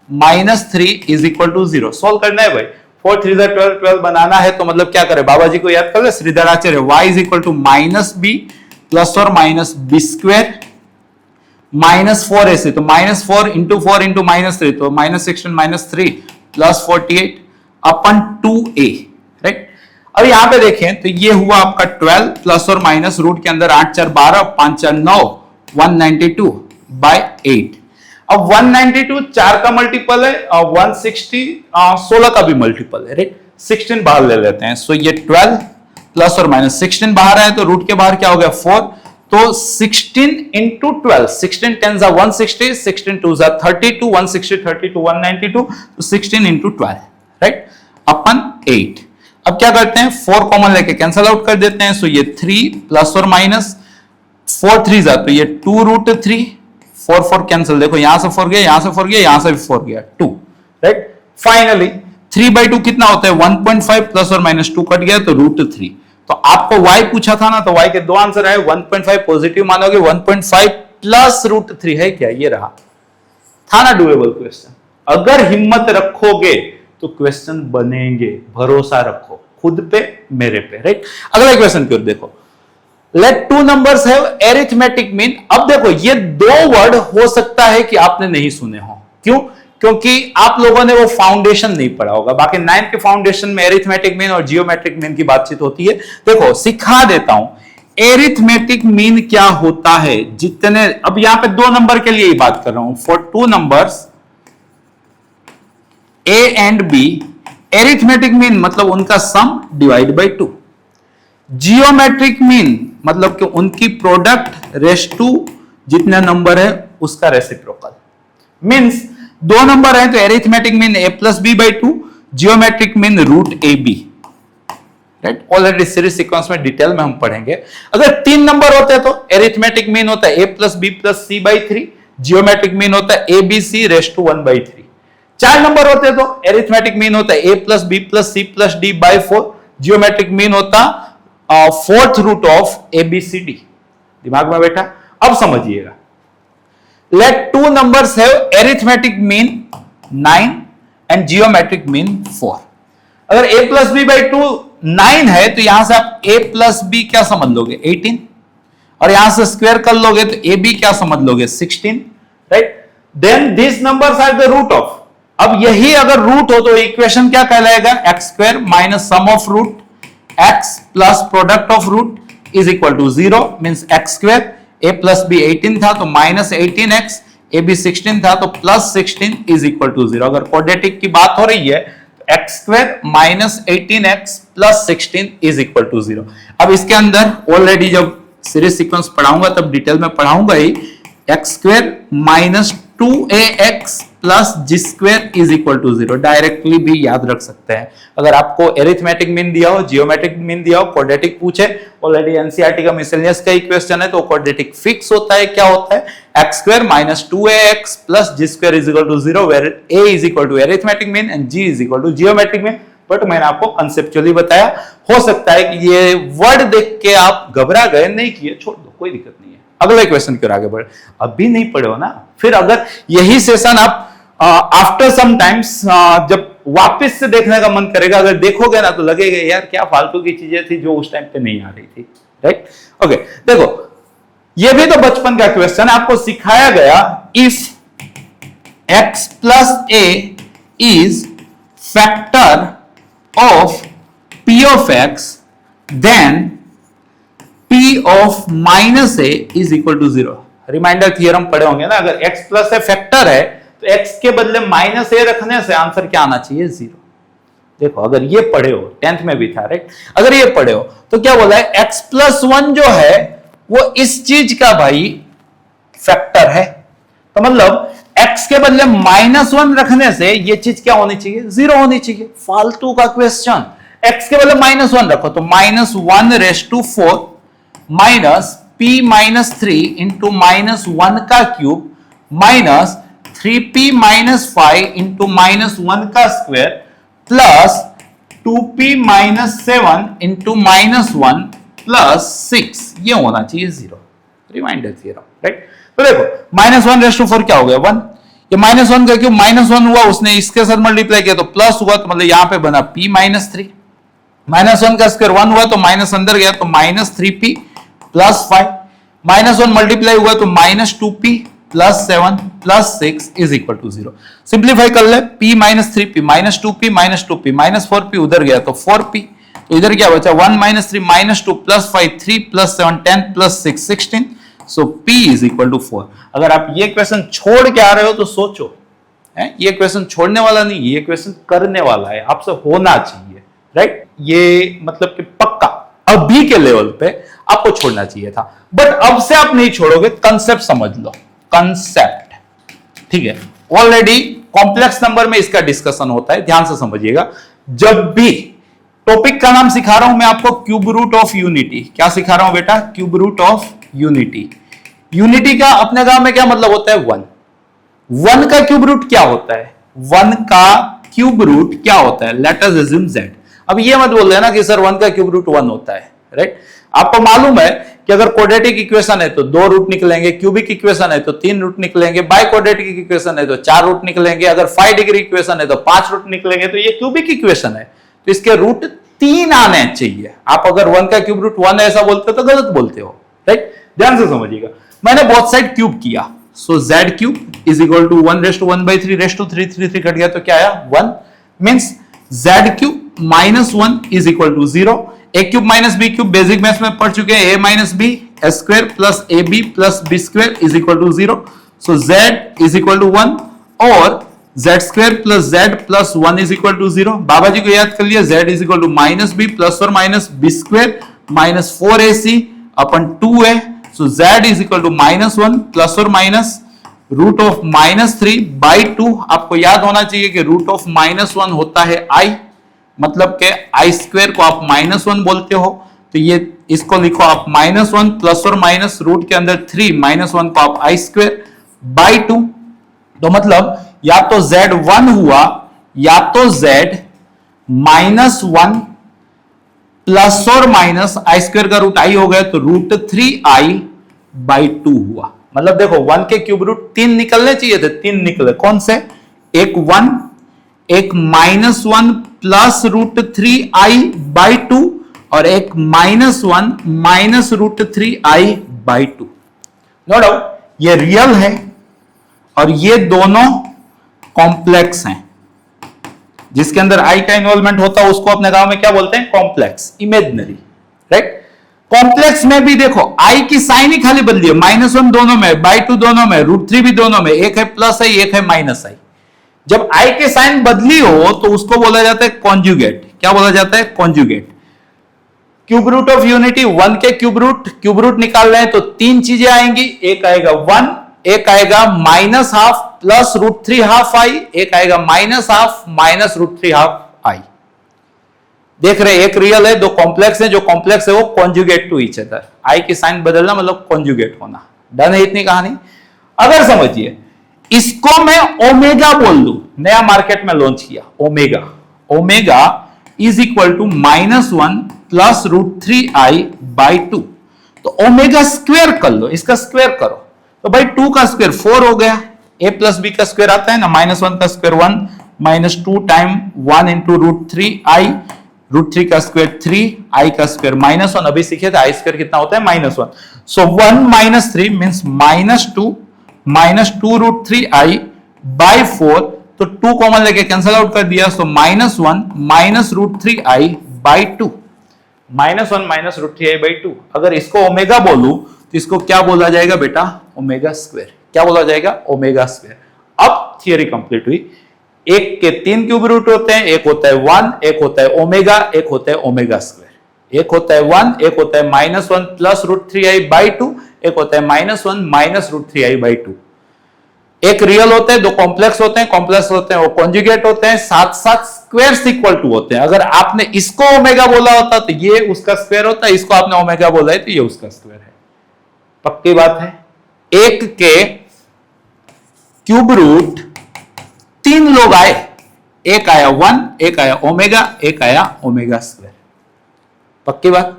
minus 3 is equal to 0। Solve करना है भाई, 4 3 12 12 बनाना है, तो मतलब क्या करें, बाबा जी को याद कर ले, Shridhar Acharya, y is equal to minus b plus और माइनस बी स्क्वायर माइनस 4 ऐसे, तो माइनस 4 इंटू माइनस 3, तो minus 16 minus 3 plus 48 upon 2a, right. अब यहां पे देखें तो ये हुआ आपका 12 प्लस और माइनस रूट के अंदर 8 4 12 5 4 9 192 बाय 8। अब 192 4 का मल्टीपल है और 160 16 का भी मल्टीपल है, राइट। 16 बाहर ले लेते हैं, सो ये 12 प्लस और माइनस 16 बाहर है तो रूट के बाहर क्या हो गया 4, तो 16 इंटू 12, 16 10 जा 160, 16 2 जा 32, 160 32 192, तो 16 इंटू 12, राइट, अपन 8। अब क्या करते हैं, 4 कॉमन लेके कैंसिल आउट कर देते हैं, सो ये 3 प्लस और माइनस 4 3 जा, तो ये 2 रूट 3, 4 4 कैंसिल, देखो यहां से 4 गया, यहां से 4 गया, यहां से भी 4 गया, 2, राइट। फाइनली 3/2 कितना होता है, 1.5 प्लस और माइनस 2 कट गया तो रूट 3। तो आपको y पूछा था ना, तो y के दो आंसर आए, 1.5 पॉजिटिव मानोगे, 1.5 प्लस रूट 3 है क्या, ये रहा, था ना डुएबल क्वेश्चन। अगर हिम्मत रखोगे तो क्वेश्चन बनेंगे, भरोसा रखो खुद पे, मेरे पे, राइट। अगला क्वेश्चन की ओर देखो, let 2 numbers have arithmetic mean. अब देखो ये 2 वर्ड हो सकता है कि आपने नहीं सुने हो, क्यों, क्योंकि आप लोगों ने वो फाउंडेशन नहीं पढ़ा होगा। बाकी 9th के फाउंडेशन में एरिथमेटिक मीन और जियोमेट्रिक मीन की बातचीत होती है। देखो सिखा देता हूं, एरिथमेटिक मीन क्या होता है, जितने, अब यहां पे 2 नंबर के लिए ही बात कर रहा हूं, for 2 numbers a and b, arithmetic mean मतलब उनका sum divide by 2। Geometric mean मतलब कि उनकी प्रोडक्ट रेस टू जितने नंबर है उसका रेसिप्रोकल। मींस 2 नंबर है तो arithmetic mean a plus b by 2, geometric mean root a b, right. Already series sequence में डिटेल में हम पढ़ेंगे। अगर 3 नंबर होते तो एरिथमेटिक मीन होता है a plus b plus c by 3, geometric mean होता है a b c raise to 1 by 3। 4 number होते तो एरिथमेटिक मीन होता है a plus b plus c plus d by 4, geometric mean होता 4th root of a b c d. दिमाग में बैठा, अब समझिएगा, let 2 numbers have arithmetic mean 9 and geometric mean 4। अगर a plus b by 2 9 है तो यहां से आप a plus b क्या समझ लोगे 18, और यहां से स्क्वायर कर लोगे तो ab क्या समझ लोगे 16, right. Then this numbers are the root of. अब यही अगर रूट हो तो इक्वेशन क्या कहलाएगा, x square minus sum of root x plus product of root is equal to 0, means x square, a plus b 18 था तो माइनस 18x, ए बी 16 था तो प्लस 16 इज इक्वल टू 0। अगर क्वाड्रेटिक की बात हो रही है तो x square minus 18x plus 16 is equal to 0। अब इसके अंदर ऑलरेडी जब सीरीज सीक्वेंस पढ़ाऊंगा तब डिटेल में पढ़ाऊंगा ही, x square minus 2ax plus z square is equal to 0 directly भी याद रख सकते हैं। अगर आपको एरिथमेटिक मीन दिया हो, जियोमेट्रिक मीन दिया हो, क्वाड्रेटिक पूछे, ऑलरेडी एनसीईआरटी का मिसलेनियस का इक्वेशन है तो क्वाड्रेटिक फिक्स होता है। क्या होता है? X square minus 2ax plus g square is equal to 0 where a is equal to arithmetic mean and g is equal to geometric mean. But मैंने आपको कंसेप्चुअली बताया, हो सकता है कि ये वर्ड देख के आप घबरा गए, नहीं किए, छोड़ दो, कोई दिक्कत नहीं है। अगले क्वेश्चन की ओर आगे बढ़े। अभी नहीं पढ़े हो ना, फिर अगर यही सेशन आप आफ्टर सम टाइम्स जब वापस से देखने का मन करेगा, अगर देखोगे ना तो लगेगा यार क्या फालतू की चीजें थी जो उस टाइम पे नहीं आ रही थी, राइट? ओके, देखो ये भी तो बचपन का क्वेश्चन है, आपको सिखाया गया if x plus a is factor of p of x then p of minus a is equal to 0। Remainder theorem पढ़े होंगे ना, अगर x प्लस a फैक्टर है तो x के बदले माइनस a रखने से आंसर क्या आना चाहिए? 0। देखो अगर ये पढ़े हो, 10th में भी था, राइट? अगर ये पढ़े हो तो क्या बोला है? x प्लस 1 जो है वो इस चीज का भाई फैक्टर है, तो मतलब x के बदले -1 रखने से ये चीज क्या होनी चाहिए? 0 होनी चाहिए। फालतू का क्वेश्चन, x के बदले -1 रखो तो -1⁴ माइनस p माइनस 3 इंटू -1 का cube minus 3p minus 5 into -1 का square plus 2p minus 7 into -1 plus 6, ये होना चाहिए 0। Remainder theorem, right? तो देखो -1⁴ क्या हो गया? 1। ये -1 का क्यों? -1 हुआ, उसने इसके साथ मल्टीप्लाई किया तो प्लस हुआ, तो मतलब यहां पे बना p माइनस 3। -1 का स्क्वायर 1 हुआ तो माइनस अंदर गया तो -3p प्लस 5। -1 मल्टीप्लाई हुआ तो -2p plus 7 plus 6 is equal to 0। Simplify कर ले, p minus 3p minus 2p minus 2p minus 4p उधर गया तो 4p, तो इधर क्या बचा? 1 minus 3 minus 2 plus 5 3 plus 7 10 plus 6 16। So p is equal to 4। अगर आप ये क्वेश्चन छोड़ के आ रहे हो तो सोचो, है ये क्वेश्चन छोड़ने वाला नहीं, ये क्वेश्चन करने वाला है, आपसे होना चाहिए, राइट? ये मतलब कि पक्का अभी के लेवल पे आपको छोड़ना चाहिए था, बट अब से आप नहीं छोड़ोगे। कंसेप्ट समझ लो, कंसेप्ट, ठीक है? ऑलरेडी कॉम्प्लेक्स नंबर में इसका डिस्कशन होता है, ध्यान से समझिएगा। जब भी टॉपिक का नाम सिखा रहा हूं मैं आपको, क्यूब रूट ऑफ यूनिटी। क्या सिखा रहा हूं बेटा? Cube root of unity. Unity का अपने गांव में क्या मतलब होता है? 1। 1 का क्यूब रूट क्या होता है? 1 का क्यूब रूट क्या होता है? Let us assume z। अब ये मत बोल देना कि सर 1 का क्यूब रूट 1 होता है, राइट? आपको मालूम है कि अगर क्वाड्रेटिक इक्वेशन है तो 2 रूट निकलेंगे, क्यूबिक इक्वेशन है तो 3 रूट निकलेंगे, बाय क्वाड्रेटिक इक्वेशन है तो 4 रूट निकलेंगे, अगर 5 डिग्री इक्वेशन है तो 5 रूट निकलेंगे। तो ये क्यूबिक इक्वेशन है तो इसके रूट 3 आने चाहिए। आप अगर 1 का क्यूब रूट 1 ऐसा बोलते हो तो गलत बोलते हो, राइट? ध्यान से समझिएगा। मैंने बहुत साइड क्यूब किया, so z cube is equal to 1⁻3 cut गया तो क्या आया? 1 means z cube minus 1 is equal to 0। a cube minus b cube basic maths में पढ़ चुके हैं, a minus b square plus ab plus b square is equal to 0। So z is equal to 1 और z square plus z plus 1 is equal to 0। बाबा जी को याद कर लिया, z is equal to minus b plus और minus b square minus 4ac अपन 2a। सो z is equal to -1 plus और माइनस रूट ऑफ -3 बाई 2। आपको याद होना चाहिए कि रूट ऑफ -1 होता है i, मतलब के i स्क्वायर को आप -1 बोलते हो, तो ये इसको लिखो आप -1 प्लस और माइनस रूट के अंदर 3 -1 को आप i स्क्वायर बाई 2। तो मतलब या तो z 1 हुआ या तो z -1 प्लस और माइनस आई स्क्वायर का रूट आई हो गया तो रूट 3i बाई 2 हुआ। मतलब देखो 1 के क्यूब रूट 3 निकलने चाहिए थे, 3 निकले। कौन से? एक 1, एक -1 प्लस रूट 3i बाई 2 और एक -1 minus root 3i by 2। No doubt ये रियल है और ये दोनों कॉम्प्लेक्स हैं। जिसके अंदर i का इन्वॉल्वमेंट होता है उसको अपने गांव में क्या बोलते हैं? Complex, imaginary, right? कॉम्प्लेक्स में भी देखो i की साइन ही खाली बदली है, -1 दोनों में, बाई 2 दोनों में, रूट 3 भी दोनों में, एक है प्लस i एक है माइनस i। जब i के साइन बदली हो तो उसको बोला जाता है कॉन्जुगेट। क्या बोला जाता है? Conjugate. Cube root of unity 1 के क्यूब रूट निकाल रहे हैं तो 3 चीजें आएंगी। एक आएगा 1 एक आएगा minus half plus root 3 half i, एक आएगा minus half minus root 3 half i. देख रहे एक रियल है, दो कॉम्प्लेक्स है, जो कॉम्प्लेक्स है वो कॉन्जुगेट टू ईच अदर। आई की साइन बदलना मतलब कॉन्जुगेट होना। डन है इतनी कहानी। अगर समझिए इसको मैं ओमेगा बोल दूं, नया मार्केट में लॉन्च किया omega, omega is equal to -1 plus root 3i/2। तो ओमेगा स्क्वायर कर लो, इसका स्क्वायर करो तो भाई 2 का स्क्वायर 4 हो गया, a प्लस बी का स्क्वायर आता है ना, -1 का square 1 -2 time 1 into root 3i, रूट 3 का स्क्वायर 3, i का स्क्वायर -1, अभी सीखे थे i स्क्वायर कितना होता है -1। सो 1 - 3 मींस -2 रूट 3i/4, तो 2 कॉमन लेके कैंसिल आउट कर दिया, सो -1 रूट 3i/2, -1 रूट 3i/2। अगर इसको ओमेगा बोलूं तो इसको क्या बोला जाएगा बेटा, ओमेगा स्क्वायर। क्या बोला जाएगा, ओमेगा स्क्वायर। अब थियरी कंप्लीट हुई। एक के 3 क्यूब रूट होते हैं, एक होता है 1, एक होता है ओमेगा, एक होता है ओमेगा स्क्वायर। एक होता है 1, एक होता है -1 प्लस रूट 3i/2, एक होता है -1 माइनस रूट 3i/2। एक रियल होते हैं, दो कॉम्प्लेक्स होते हैं, कॉम्प्लेक्स होते हैं वो कॉन्जुगेट होते हैं, साथ साथ स्क्वायर्स इक्वल टू होते हैं। अगर आपने इसको ओमेगा बोला होता तो ये उसका स्क्वायर होता, इसको आपने ओमेगा बोला है तो ये उसका स्क्वायर है। पक्की बात है। एक के क्यूब रूट 3 लोग आए, एक आया 1, एक आया ओमेगा, एक आया ओमेगा स्क्वायर। पक्की बात।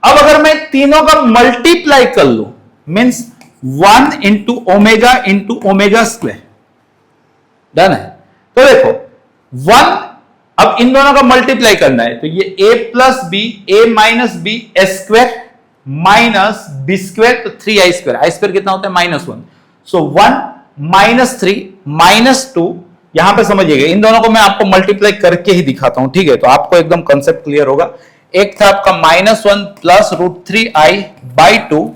अब अगर मैं तीनों का मल्टीप्लाई कर लूं means 1 into omega square, done है। तो देखो 1, अब इन दोनों का मल्टीप्लाई करना है तो ये a plus b, a minus b square minus b square, तो 3i स्क्वायर, आई स्क्वायर कितना होता है -1। सो 1 - 3 -2, यहां पे समझिएगा इन दोनों को मैं आपको मल्टीप्लाई करके ही दिखाता हूं, ठीक है, तो आपको एकदम कंसेप्ट क्लियर होगा। एक था आपका -1 प्लस रूट 3i/2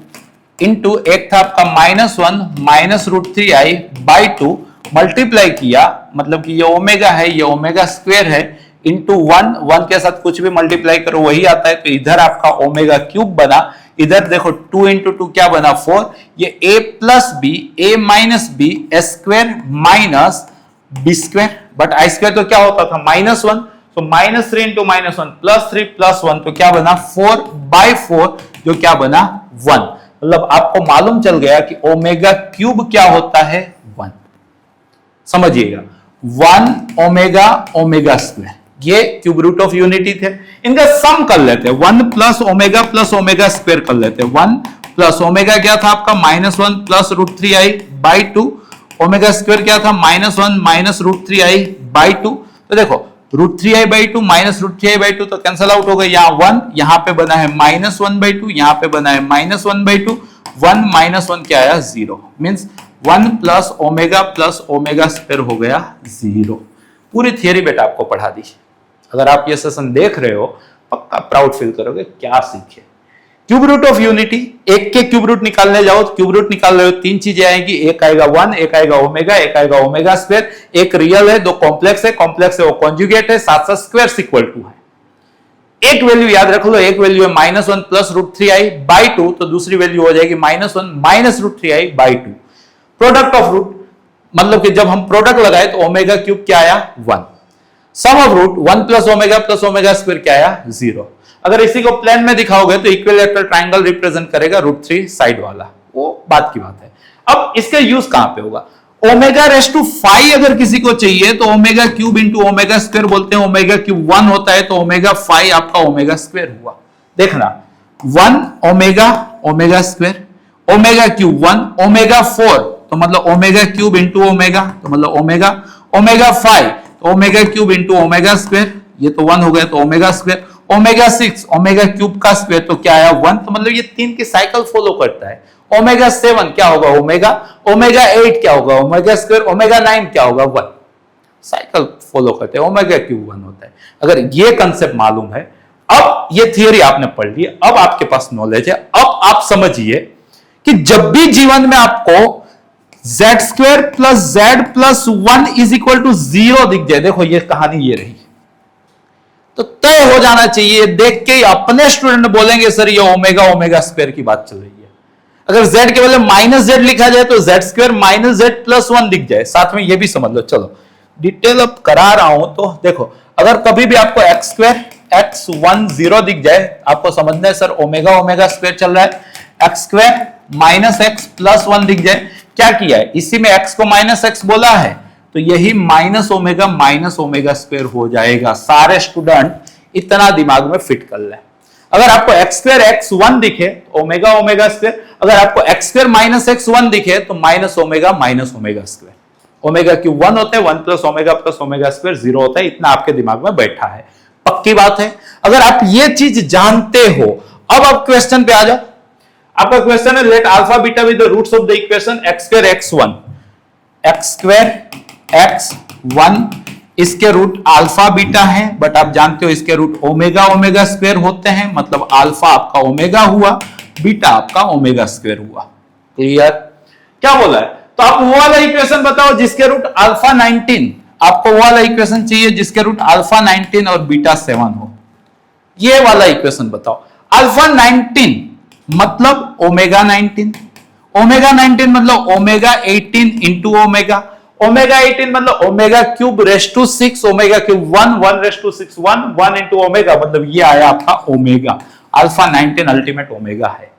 इंटू एक था आपका -1 माइनस रूट 3i/2, मल्टीप्लाई किया मतलब कि ये ओमेगा है, ये ओमेगा स्क्वायर है, इंटू 1 के साथ कुछ भी मल्टीप्लाई करो वही आता है, तो इधर आपका ओमेगा क्यूब बना। इधर देखो 2 इंटू 2 क्या बना 4, ये a plus b, a minus b square minus b square, but i square तो क्या होता था -1, तो -3 इंटू -1 प्लस 3 प्लस 1, तो क्या बना 4/4, जो क्या बना 1। मतलब आपको मालूम चल गया कि ओमेगा क्यूब क्या होता है 1। समझिएगा 1 ओमेगा स्क्वायर, ये क्यूब रूट ऑफ यूनिटी थे। इनका सम कर लेते हैं, 1 प्लस ओमेगा स्क्वायर कर लेते हैं। 1 प्लस ओमेगा क्या था आपका -1 plus root 3i/2, omega square क्या था -1 माइनस रूट 3i/2। तो देखो root 3i/2 minus root 3i/2 तो कैंसिल आउट हो गए, यहाँ 1, यहाँ पे बना है -1/2, यहाँ पे बना है -1/2, 1 माइनस 1 क्या आया 0, मींस 1 प्लस ओमेगा स्क्वायर हो गया 0। पूरी थियरी बेटा आपको पढ़ा दी। अगर आप ये सेशन देख रहे हो पक्का प्राउड फील करोगे, क्या सीखे। क्यूब रूट ऑफ यूनिटी, एक के क्यूब रूट निकालने जाओ तो क्यूब रूट निकाल रहे हो, 3 चीजें आएंगी, एक आएगा 1, एक आएगा ओमेगा, एक आएगा ओमेगा स्क्वायर। एक रियल है, दो कॉम्प्लेक्स है वो कॉन्जुगेट है, साथ साथ स्क्वायर इक्वल टू है। एक वैल्यू याद रख लो, एक वैल्यू है -1 प्लस रूट 3i/2, तो दूसरी वैल्यू हो जाएगी -1 minus root 3i/2। Product of root मतलब कि जब हम प्रोडक्ट लगाए तो ओमेगा क्यूब क्या आया 1, sum of root 1 plus omega square क्या आया 0। अगर इसी को प्लेन में दिखाओगे तो इक्विलैटरल ट्रायंगल रिप्रेजेंट करेगा रूट 3 साइड वाला, वो बात की बात है। अब इसका यूज कहां पे होगा, ओमेगा रेस टू 5 अगर किसी को चाहिए तो omega cube into omega square बोलते हैं। ओमेगा क्यूब 1 होता है तो ओमेगा 5 आपका ओमेगा स्क्वायर हुआ। देखना 1 omega square, omega cube 1, omega 4 तो मतलब ओमेगा क्यूब इंटू ओमेगा, तो मतलब ओमेगा 5 तो omega cube into omega square, ये तो 1 हो गया तो omega square. Omega 6 omega cube का स्क्वायर तो क्या आया 1, तो मतलब ये 3 की साइकिल फॉलो करता है। ओमेगा 7 क्या होगा ओमेगा 8 क्या होगा ओमेगा स्क्वायर, ओमेगा 9 क्या होगा 1, साइकिल फॉलो करते हैं। ओमेगा क्यूब 1 होता है। अगर ये कंसेप्ट मालूम है, अब ये थियरी आपने पढ़ ली, अब आपके पास नॉलेज है, अब आप समझिए कि जब भी जीवन में आपको z² plus z plus 1 is equal to 0 दिख जाए, देखो ये कहानी ये रही, तो तय हो जाना चाहिए, देख के अपने स्टूडेंट बोलेंगे सर ये ओमेगा स्क्वायर की बात चल रही है। अगर z के बदले माइनस जेड लिखा जाए तो z square minus Z plus 1 दिख जाए, साथ में ये भी समझ लो। चलो डिटेल अब करा रहा हूं तो देखो, अगर कभी भी आपको x स्क्वायर x1 0 दिख जाए, आपको समझना है सर ओमेगा ओमेगा स्क्वायर चल रहा है, x square minus x plus 1 दिख जाए, क्या किया है इसी में x को माइनस एक्स बोला है तो यही माइनस ओमेगा स्क्वायर हो जाएगा। सारे स्टूडेंट इतना दिमाग में फिट कर ले। अगर आपको एक्स स्क्वायर x1 दिखे तो ओमेगा ओमेगा स्क्वायर, अगर आपको एक्स स्क्वायर माइनस x1 दिखे तो minus omega square. Omega cube 1 होता है, 1 प्लस ओमेगा स्क्वायर 0 होता है, इतना आपके दिमाग में बैठा है, पक्की बात है। अगर आप ये चीज जानते हो, अब आप क्वेश्चन पे आ जाओ। आपका क्वेश्चन है let alpha beta with the roots of the equation x square x1 इसके रूट अल्फा बीटा है, बट आप जानते हो इसके रूट ओमेगा स्क्वायर होते हैं, मतलब अल्फा आपका ओमेगा हुआ, बीटा आपका ओमेगा स्क्वायर हुआ। क्लियर? क्या बोला है? तो आप वो वाला इक्वेशन बताओ जिसके रूट अल्फा 19, आपको वो वाला इक्वेशन चाहिए जिसके रूट अल्फा 19 और बीटा 7 हो। ये वाला इक्वेशन बताओ। अल्फा 19 मतलब ओमेगा 19 मतलब ओमेगा 18 इंटू ओमेगा 18 मतलब omega cube raise to 6, omega cube 1 raise to 6 1 into omega, मतलब ये आया आपका ओमेगा। अल्फा 19 अल्टीमेट ओमेगा है।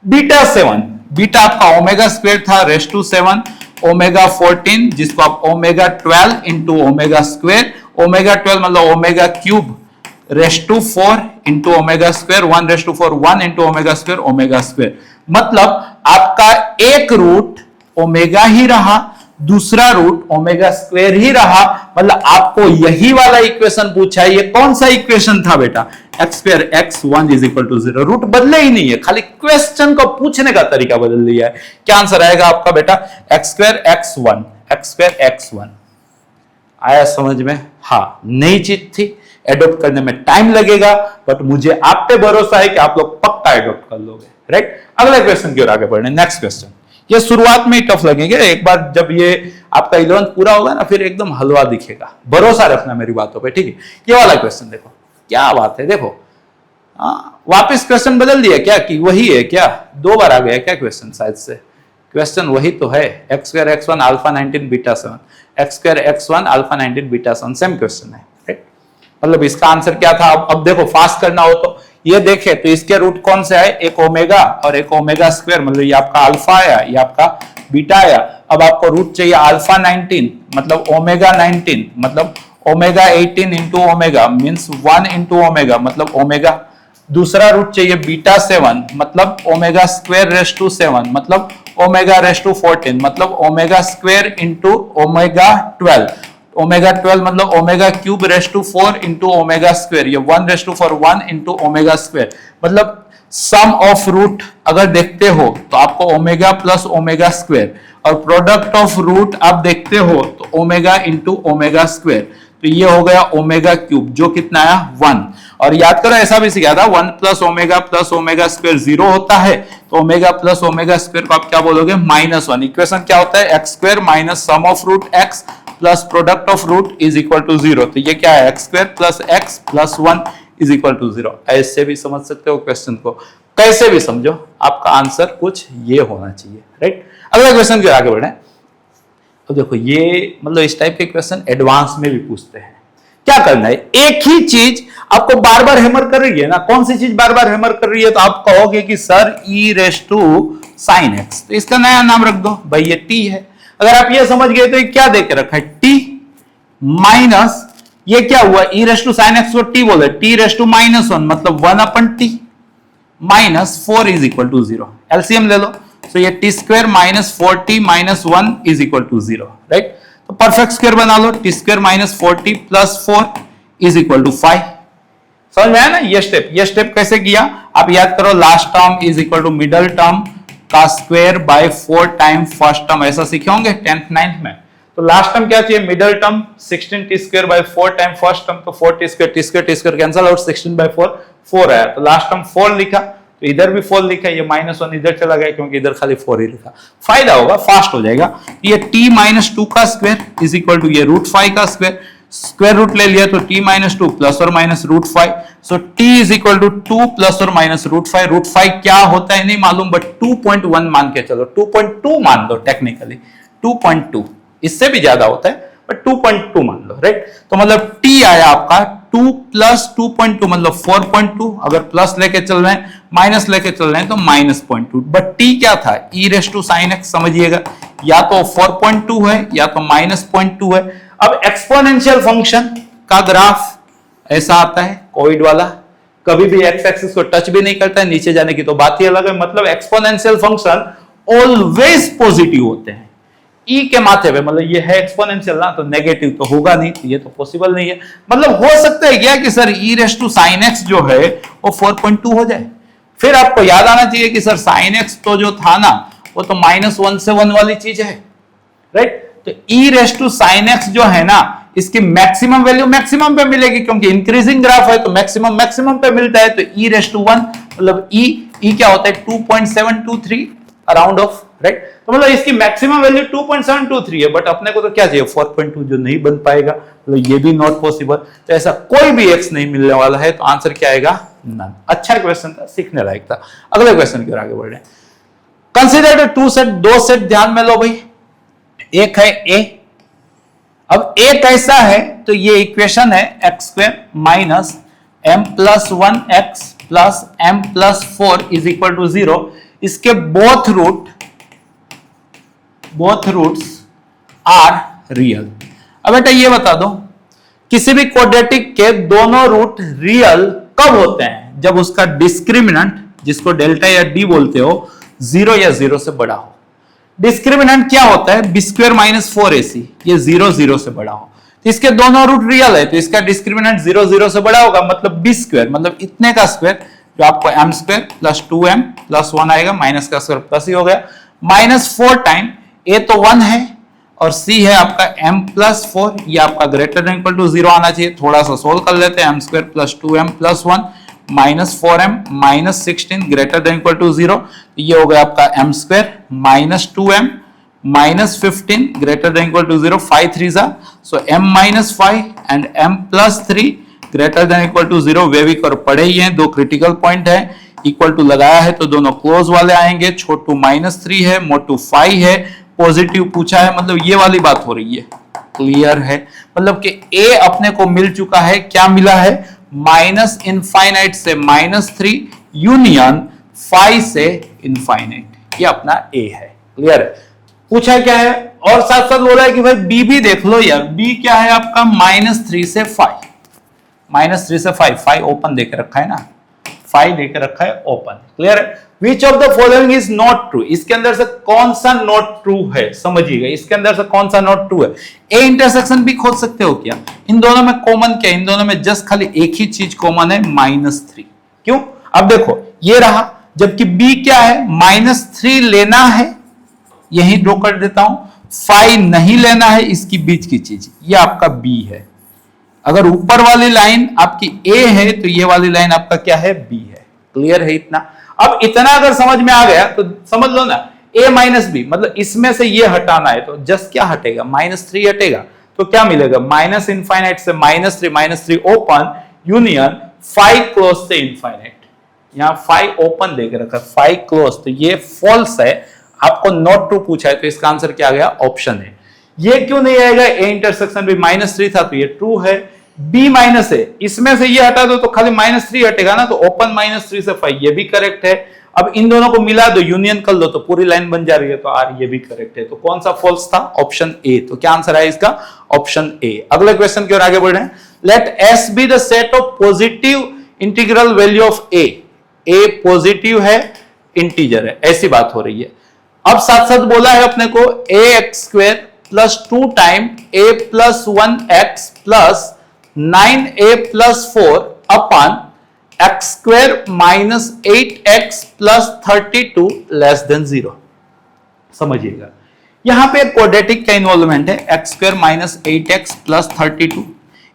बीटा 7, बीटा आपका ओमेगा स्क्वायर था रेस टू 7, ओमेगा 14 जिसको आप omega 12 into omega square, omega 12 मतलब omega cube raise to 4 into omega square, 1 raise to 4 1 into omega square, मतलब आपका एक रूट ओमेगा ही रहा, दूसरा रूट ओमेगा स्क्वायर ही रहा, मतलब आपको यही वाला इक्वेशन पूछा है। ये कौन सा इक्वेशन था बेटा? X square x1 is equal to 0। Root बदले ही नहीं है, खाली क्वेश्चन को पूछने का तरीका बदल दिया है। क्या आंसर आएगा आपका बेटा? एक्स स्क्वायर x1 आया समझ में? हाँ, नई चीज थी, एडॉप्ट करने में टाइम लगेगा, बट मुझे आप पे भरोसा है कि आप लोग पक्का एडॉप्ट कर लोगे। राइट? अगले क्वेश्चन की ओर आगे बढ़ने। नेक्स्ट क्वेश्चन, ये शुरुआत में ही टफ लगेंगे, एक बार जब ये आपका 11th पूरा होगा ना फिर एकदम हलवा दिखेगा, भरोसा रखना मेरी बातों पे, ठीक है? ये वाला क्वेश्चन देखो, क्या बात है, देखो वापस क्वेश्चन बदल दिया क्या कि वही है क्या? 2 बार आ गया क्या क्वेश्चन? शायद से क्वेश्चन वही तो है, x square x1 alpha 19 beta 7, x square x1 alpha 19 beta 7, same question है। राइट? मतलब इसका आंसर क्या था? अब देखो फास्ट करना हो तो ये देखे तो इसके रूट कौन से आए? एक ओमेगा और एक ओमेगा स्क्वायर, मतलब ये आपका अल्फा आया, ये आपका बीटा आया। अब आपको रूट चाहिए अल्फा 19 मतलब ओमेगा 19 मतलब omega 18 into omega means 1 into omega मतलब ओमेगा। दूसरा रूट चाहिए बीटा 7 मतलब ओमेगा स्क्वायर रेस टू 7 मतलब ओमेगा रेस टू 14 मतलब omega square into omega 12, omega 12 मतलब omega cube raise to 4 into omega square, ये 1 raise to 4 1 into omega square, मतलब sum of root अगर देखते हो तो आपको ओमेगा प्लस ओमेगा स्क्वायर, और प्रोडक्ट ऑफ रूट आप देखते हो तो ओमेगा इंटू ओमेगा स्क्वायर, तो ये हो गया ओमेगा क्यूब जो कितना आया 1। और याद करो ऐसा भी सीखा था 1 प्लस ओमेगा स्क्वायर 0 होता है, तो ओमेगा प्लस ओमेगा स्क्वायर को आप क्या बोलोगे? -1। इक्वेशन क्या होता है? X square minus sum of root x plus product of root is equal to 0, तो ये क्या है? X square plus x plus 1 is equal to 0। ऐसे भी समझ सकते हो क्वेश्चन को, कैसे भी समझो, आपका आंसर कुछ ये होना चाहिए। राइट? अगला क्वेश्चन की आगे बढ़े। तो देखो ये मतलब इस टाइप के क्वेश्चन एडवांस में भी पूछते हैं। क्या करना है? एक ही चीज आपको बार बार हैमर कर रही है ना, कौन सी चीज बार बार हैमर कर रही है? तो आप कहोगे कि sir e raise to sine x, तो इसका नया नाम रख दो भाई, ये t है। अगर आप ये समझ गए तो ये क्या देके रखा है? t माइनस ये क्या हुआ? e raise to sine x को t बोले, t रेस टू -1 मतलब 1/t minus 4 is equal to 0। LCM ले लो, तो ये t square minus 4t minus 1 is equal to 0। Right? तो परफेक्ट स्क्वायर बना लो, t square minus 4t plus 4 is equal to 5। समझ में आया ना? ये स्टेप कैसे किया आप याद करो। Last term is equal to middle term का square by 4 time first term, ऐसा सीखे होंगे 10th 9th में। तो लास्ट टर्म क्या चाहिए? Middle term 16t square by 4 time first term, तो 4t square cancel out, 16 bye 4 आया, तो लास्ट टर्म 4 लिखा, तो इधर भी 4 लिखा, ये -1 इधर चला गया क्योंकि इधर खाली 4 ही लिखा। फायदा होगा, फास्ट हो जाएगा। ये t -2 का स्क्वायर इज इक्वल टू ये √5 का स्क्वायर, स्क्वायर रूट ले लिया तो t माइनस 2 प्लस और minus root 5, so t is equal to 2 plus और माइनस रूट 5। रूट 5 क्या होता है नहीं मालूम, बट 2.1 मान के चलो, 2.2 मान लो, टेक्निकली 2.2, इससे भी ज्यादा होता है बट 2.2 मान लो, राइट। तो मतलब t आया आपका 2 प्लस 2.2 मतलब 4.2, अगर प्लस लेके चल रहे हैं माइनस लेके चल रहे हैं तो माइनस 0.2, बट t क्या था, e raise to sine x, समझिएगा, या तो 4.2 है या तो माइनस 0.2 है। अब एक्सपोनेंशियल फंक्शन का ग्राफ ऐसा आता है कोइड वाला, कभी भी एक्स एक्सिस को टच भी नहीं करता है, नीचे जाने की तो बात ही अलग है। मतलब एक्सपोनेंशियल फंक्शन ऑलवेज पॉजिटिव होते हैं ई के माथे पे, मतलब ये है एक्सपोनेंशियल ना, तो नेगेटिव तो होगा नहीं, तो ये तो पॉसिबल नहीं है। मतलब हो सकता है क्या कि sir e raise to sine x जो है वो 4.2 हो जाए। फिर आपको याद आना चाहिए कि सर साइन x तो जो था ना वो तो -1 से 1 वाली चीज है, राइट। तो e raise to sine x जो है ना, इसकी मैक्सिमम वैल्यू मैक्सिमम पे मिलेगी, क्योंकि इंक्रीजिंग ग्राफ है तो मैक्सिमम मैक्सिमम पे मिलता है। तो e रेस टू 1 मतलब e क्या होता है 2.723 अराउंड ऑफ, राइट। तो मतलब इसकी मैक्सिमम वैल्यू 2.723 है, बट अपने को तो क्या चाहिए 4.2, जो नहीं बन पाएगा, मतलब ये भी नॉट पॉसिबल। तो ऐसा कोई भी x नहीं मिलने वाला है, तो आंसर क्या आएगा, नन। अच्छा क्वेश्चन था, सीखने लायक था। अगले क्वेश्चन की ओर आगे बढ़ रहे हैं। कंसीडर टू सेट, दो सेट ध्यान में लो भाई, एक है a, अब a कैसा है, तो ये इक्वेशन है x square minus m plus 1x plus m plus 4 is equal to 0। इसके बोथ रूट्स आर रियल। अब बेटा ये बता दो, किसी भी क्वाड्रेटिक के दोनों रूट रियल कब होते हैं, जब उसका डिस्क्रिमिनेंट, जिसको डेल्टा या डी बोलते हो, 0 या 0 से बड़ा हो। डिस्क्रिमिनेंट क्या होता है, बी स्क्वायर माइनस 4ac, ये 0 0 से बड़ा हो। तो इसके दोनों रूट रियल है, तो इसका डिस्क्रिमिनेंट 0 0 से बड़ा होगा, मतलब बी स्क्वायर, मतलब इतने का स्क्वायर, जो आपको m square plus 2m plus 1 आएगा, माइनस का स्क्वायर प्लस ही हो गया, माइनस 4 टाइम a तो 1 है और c है आपका m प्लस 4, ये आपका ग्रेटर देन इक्वल टू 0 आना चाहिए। थोड़ा सा सोल्व कर लेते हैं, m square plus 2m plus 1 minus 4m minus 16 greater than equal to 0, ये हो गया आपका m square minus 2m minus 15 greater than equal to 0, 5 3 जा, so m minus 5 and m plus 3 greater than equal to 0। वे भी कर पड़े ही हैं, दो क्रिटिकल पॉइंट है, इक्वल टू लगाया है तो दोनों क्लोज वाले आएंगे। छोटू -3 है, मोटू 5 है, पॉजिटिव पूछा है, मतलब ये वाली बात हो रही है, क्लियर है। मतलब कि a अपने को मिल चुका है, क्या मिला है, माइनस इनफाइनाइट से -3 यूनियन 5 से इनफाइनाइट, ये अपना a है, क्लियर है। पूछा क्या है, और साथ साथ बोला है कि भाई b भी देख लो यार, b क्या है आपका -3 से 5, -3 से 5 ओपन देके रखा है ना, 5 देके रखा है ओपन, क्लियर है। Which of the following is not true, इसके अंदर से कौन सा नॉट ट्रू है, समझिएगा, इसके अंदर से कौन सा नॉट ट्रू है। ए इंटरसेक्शन भी खोज सकते हो क्या, इन दोनों में कॉमन क्या है, इन दोनों में जस्ट खाली एक ही चीज कॉमन है, -3। क्यों, अब देखो ये रहा, जबकि बी क्या है, -3 लेना है, यही ड्रॉ कर देता हूं, 5 नहीं लेना है, इसकी बीच की चीज, ये आपका बी है। अगर ऊपर वाली लाइन आपकी ए है तो ये वाली लाइन आपका क्या है, बी है, क्लियर है इतना। अब इतना अगर समझ में आ गया तो समझ लो ना, a माइनस बी, मतलब इसमें से ये हटाना है तो जस्ट क्या हटेगा, -3 हटेगा, तो क्या मिलेगा, माइनस इनफाइनाइट से -3 ओपन यूनियन 5 क्लोज से इनफाइनाइट, यहां 5 ओपन देके रखा, 5 क्लोज, तो ये फॉल्स है, आपको नॉट ट्रू पूछा है, तो इसका आंसर क्या आ गया, ऑप्शन है। ये क्यों नहीं आएगा, ए इंटरसेक्शन भी -3 था तो ये ट्रू है, बी माइनस है, इसमें से ये हटा दो तो खाली -3 हटेगा ना, तो ओपन -3 से 5, ये भी करेक्ट है। अब इन दोनों को मिला दो, यूनियन कर लो तो पूरी लाइन बन जा रही है, तो आर ये भी करेक्ट है। तो कौन सा फॉल्स था, ऑप्शन ए। तो क्या आंसर है इसका, ऑप्शन ए। अगले क्वेश्चन की ओर आगे बढ़ रहे हैं। Let S be the set of positive integral value of A, A positive है, इंटीजर है, ऐसी बात हो रही है। अब साथ साथ बोला है अपने को a x square plus 2 time a plus 1x plus 9a plus 4 अपन x square minus 8x plus 32 less than 0। समझिएगा, यहां पे क्वाड्रेटिक का इन्वॉल्वमेंट है, x square minus 8x plus 32,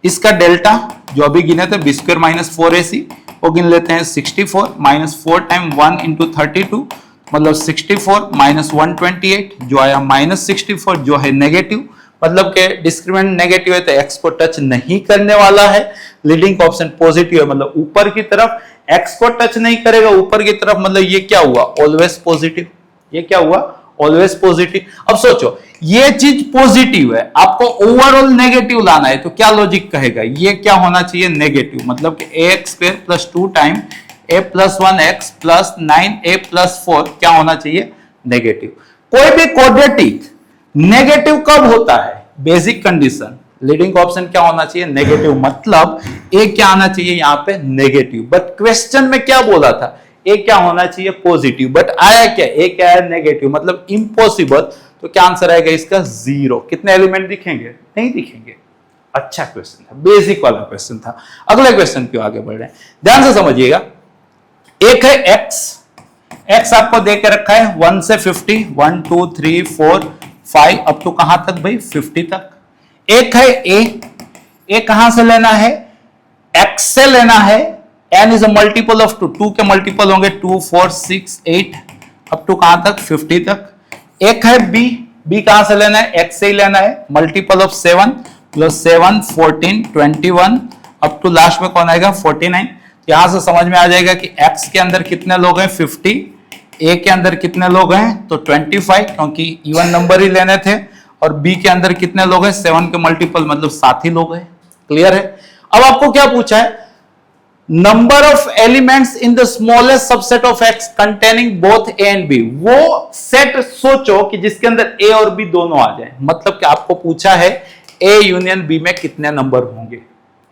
इसका डेल्टा जो अभी गिने थे बी स्क्वायर माइनस 4ac, वो गिन लेते हैं 64 माइनस 4 टाइम 1 इंटू 32, मतलब 64 माइनस 128 जो आया -64 जो है नेगेटिव, मतलब के डिस्क्रिमिनेंट नेगेटिव है तो एक्स को टच नहीं करने वाला है, लीडिंग ऑप्शन पॉजिटिव है मतलब ऊपर की तरफ, एक्स को टच नहीं करेगा ऊपर की तरफ, मतलब ये क्या हुआ, ऑलवेज पॉजिटिव। ये क्या हुआ, ऑलवेज पॉजिटिव। अब सोचो ये चीज पॉजिटिव है, आपको ओवरऑल नेगेटिव लाना है तो क्या लॉजिक कहेगा, ये क्या होना चाहिए, नेगेटिव, मतलब कि ax square plus 2 time a plus 1x plus 9a plus 4 क्या होना चाहिए, नेगेटिव। कोई भी क्वाड्रेटिक नेगेटिव कब होता है, बेसिक कंडीशन, लीडिंग ऑप्शन क्या होना चाहिए, नेगेटिव, मतलब a क्या आना चाहिए यहाँ पे, नेगेटिव। बट क्वेश्चन में क्या बोला था, a क्या होना चाहिए, पॉजिटिव, बट आया क्या, a क्या है, नेगेटिव, मतलब इम्पॉसिबल। तो क्या आंसर आएगा इसका, 0। कितने एलिमेंट दिखेंगे, नहीं दिखेंगे। अच्छा क्वेश्चन था, बेसिक वाला क्वेश्चन था। अगले क्वेश्चन क्यों आगे बढ़ रहे हैं, ध्यान से समझिएगा। एक है x आपको दे के रखा है 1 से 50, 1 2 3 4 5 अप टू कहां तक भाई, 50 तक। एक है a कहां से लेना है, x से लेना है, n is a multiple of 2 के मल्टीपल होंगे 2 4 6 8 अप टू कहां तक, 50 तक। एक है b कहां से लेना है, x से ही लेना है, multiple of 7 plus 7 14 21 up to last में कौन आएगा, 49। यहां से समझ में आ जाएगा कि x के अंदर कितने लोग हैं, 50, a के अंदर कितने लोग हैं तो 25 क्योंकि इवन नंबर ही लेने थे, और b के अंदर कितने लोग हैं, 7 के मल्टीपल मतलब 7 ही लोग हैं। क्लियर है। अब आपको क्या पूछा है, number of elements in the smallest subset of X containing both A and B. वो सेट सोचो कि जिसके अंदर ए और बी दोनों आ जाए, मतलब कि आपको पूछा है ए यूनियन बी में कितने नंबर होंगे,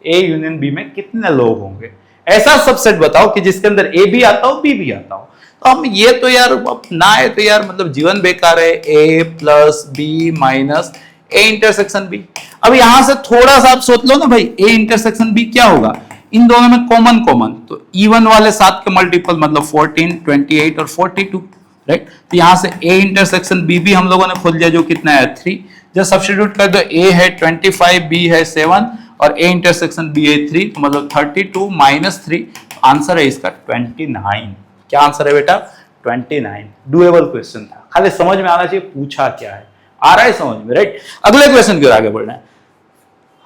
ए यूनियन बी में कितने लोग होंगे, ऐसा सबसेट बताओ कि जिसके अंदर ए भी आता हो बी भी आता हो। तो हम ये तो यार ना है तो यार मतलब जीवन बेकार है, a plus b minus a intersection b. अब यहां से थोड़ा सा आप सोच लो ना भाई, ए इंटरसेक्शन बी क्या होगा, इन दोनों में कॉमन तो इवन वाले 7 के मल्टीपल मतलब 14 28 और 42, राइट। तो यहां से ए इंटरसेक्शन बी भी हम लोगों ने खोल दिया जो कितना है 3। जब सब्स्टिट्यूट कर दो, ए है 25, बी है 7 और ए इंटरसेक्शन बी है 3, तो मतलब 32 माइनस 3, आंसर है इसका 29। क्या आंसर है बेटा, 29। डुएबल क्वेश्चन था, खाली समझ में आना चाहिए पूछा क्या है, आ रहा है समझ में, राइट। अगले क्वेश्चन की ओर आगे बढ़ना है।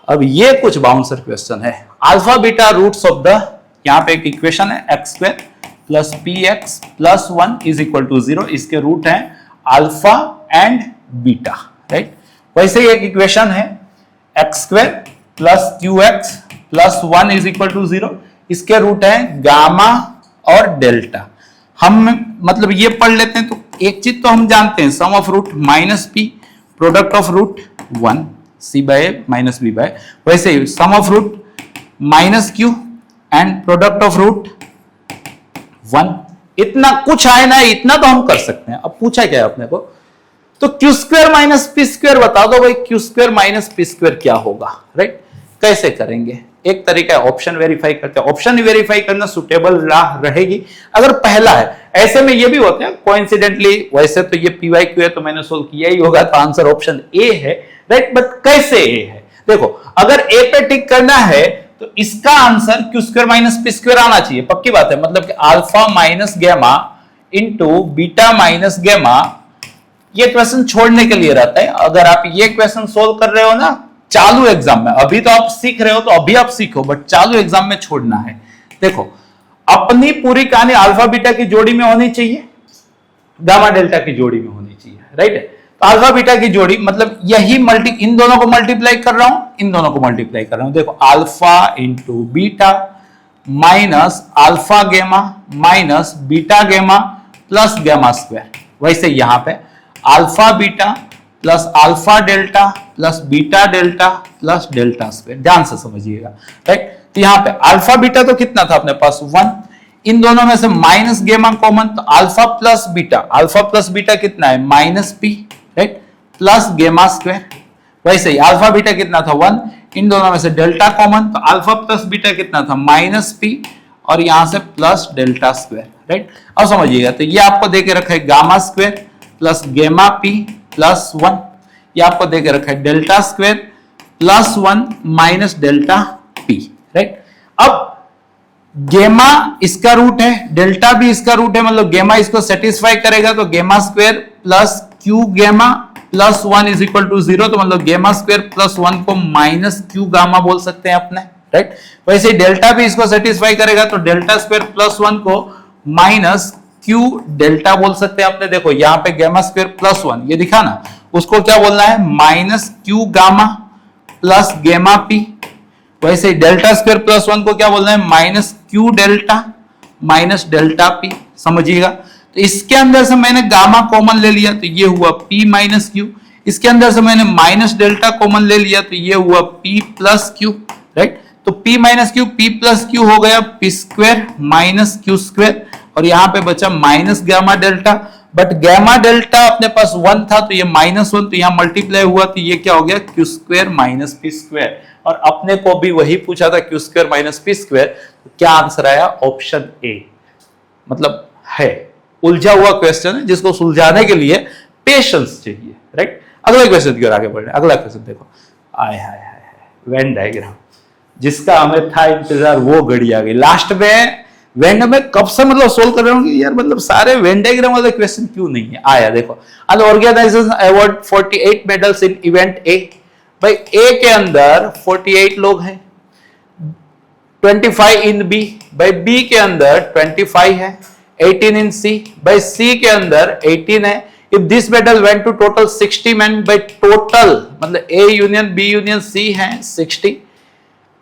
अब ये कुछ बाउंसर क्वेश्चन है, alpha beta roots of the, यहां पे एक इक्वेशन है x square plus p x plus 1 is equal to 0, इसके रूट है अल्फा एंड बीटा, राइट। वैसे ही एक इक्वेशन है x square plus q x plus 1 is equal to 0, इसके रूट है गामा और डेल्टा। हम मतलब ये पढ़ लेते हैं तो एक चीज तो हम जानते हैं, sum of root minus p product of root 1 c by a minus b by, वैसे ही sum of root minus q and product of root 1। इतना कुछ आए ना, इतना तो हम कर सकते हैं। अब पूछा क्या है अपने को, तो Q square minus p square बता दो भाई, Q square minus p square क्या होगा, राइट। कैसे करेंगे, एक तरीका है ऑप्शन वेरीफाई करते हैं, ऑप्शन वेरीफाई करना सुटेबल रहेगी अगर पहला है। ऐसे में ये भी होते हैं कोइंसिडेंटली, वैसे तो ये पी वाई क्यू है तो मैंने सोल्व किया ही होगा, तो आंसर ऑप्शन ए है, राइट। बट कैसे ए है, देखो अगर ए पे टिक करना है तो इसका answer q square minus p square आना चाहिए, पक्की बात है। मतलब कि alpha minus gamma into beta minus gamma, ये क्वेश्चन छोड़ने के लिए रहता है। अगर आप ये क्वेश्चन सोल्व कर रहे हो ना चालू एग्जाम में, अभी तो आप सीख रहे हो तो अभी आप सीखो, बट चालू एग्जाम में छोड़ना है। देखो अपनी पूरी कहानी अल्फा बीटा की जोड़ी में होनी चाहिए, गामा डेल्टा की जोड़ी में होनी चाहिए, राइट। तो अल्फा बीटा की जोड़ी मतलब यही इन दोनों को मल्टीप्लाई कर रहा हूं, इन दोनों को मल्टीप्लाई कर रहा हूं। देखो alpha into beta minus alpha गेमा माइनस बीटा गेमा प्लस गेमा स्क्वायर। वैसे यहां पे alpha beta plus alpha delta plus beta delta plus delta square, ध्यान से समझिएगा, राइट। तो यहां पे अल्फा बीटा तो कितना था अपने पास 1, इन दोनों में से माइनस गेमा कॉमन, तो अल्फा प्लस बीटा कितना है माइनस पी, राइट, प्लस गेमा स्क्वायर। वैसे ही अल्फा बीटा कितना था 1, इन दोनों में से डेल्टा कॉमन, तो अल्फा प्लस बीटा कितना था माइनस पी और यहां से प्लस डेल्टा स्क्वायर, राइट। अब समझिएगा, तो ये आपको देके रखा है गामा स्क्वायर प्लस गेमा पी प्लस 1, ये आपको देके रखा है delta square plus 1 minus delta P, right. अब गेमा इसका रूट है, डेल्टा भी इसका रूट है, मतलब गेमा इसको सेटिस्फाई करेगा, तो गेमा स्क्वायर प्लस क्यू गेमा प्लस 1 इज इक्वल टू 0, तो मतलब गेमा स्क्वायर प्लस 1 को माइनस क्यू गामा बोल सकते हैं अपने, राइट। वैसे डेल्टा भी इसको सेटिस्फाई करेगा, तो डेल्टा स्क्वायर प्लस 1 को माइनस क्यू डेल्टा बोल सकते हैं अपने। देखो यहाँ पे गेमा स्क्वायर प्लस 1 ये दिखा ना, उसको क्या बोलना है, माइनस क्यू गामा प्लस गेमा पी। वैसे डेल्टा स्क्वायर प्लस 1 को क्या बोलना है, minus Q delta minus delta P, समझिएगा। तो इसके अंदर से मैंने गामा कॉमन ले लिया, तो ये हुआ पी माइनस क्यू। इसके अंदर से मैंने माइनस डेल्टा कॉमन ले लिया, तो ये हुआ पी प्लस क्यू, राइट। तो P minus Q, P plus Q हो गया P square minus Q square, और यहां पे बचा minus gamma delta. But gamma delta अपने पास 1 था, तो ये -1, तो यहां मल्टीप्लाई हुआ, तो ये क्या हो गया, Q square minus p square. और अपने को भी वही पूछा था, Q square minus p square, तो क्या आंसर आया, ऑप्शन ए। मतलब है उलझा हुआ क्वेश्चन है, जिसको सुलझाने के लिए पेशेंस चाहिए, राइट। अगले क्वेश्चन की ओर आगे बढ़ रहे हैं। अगला क्वेश्चन देखो, आय हाय हाय, वेन डायग्राम, जिसका हमें था इंतजार वो घड़ी आ गई। लास्ट में वेन में कब से मतलब सोल्व कर रहे होंगे यार, मतलब सारे वेन डायग्राम वाले क्वेश्चन क्यों नहीं है। आया देखो, an organisation award 48 medals in event a. भाई ए के अंदर 48 लोग हैं, 25 इन बी, भाई बी के अंदर 25 है, 18 इन सी, भाई सी के अंदर 18 है। If this medal went to total 60 man, भाई टोटल मतलब A union B union C है 60,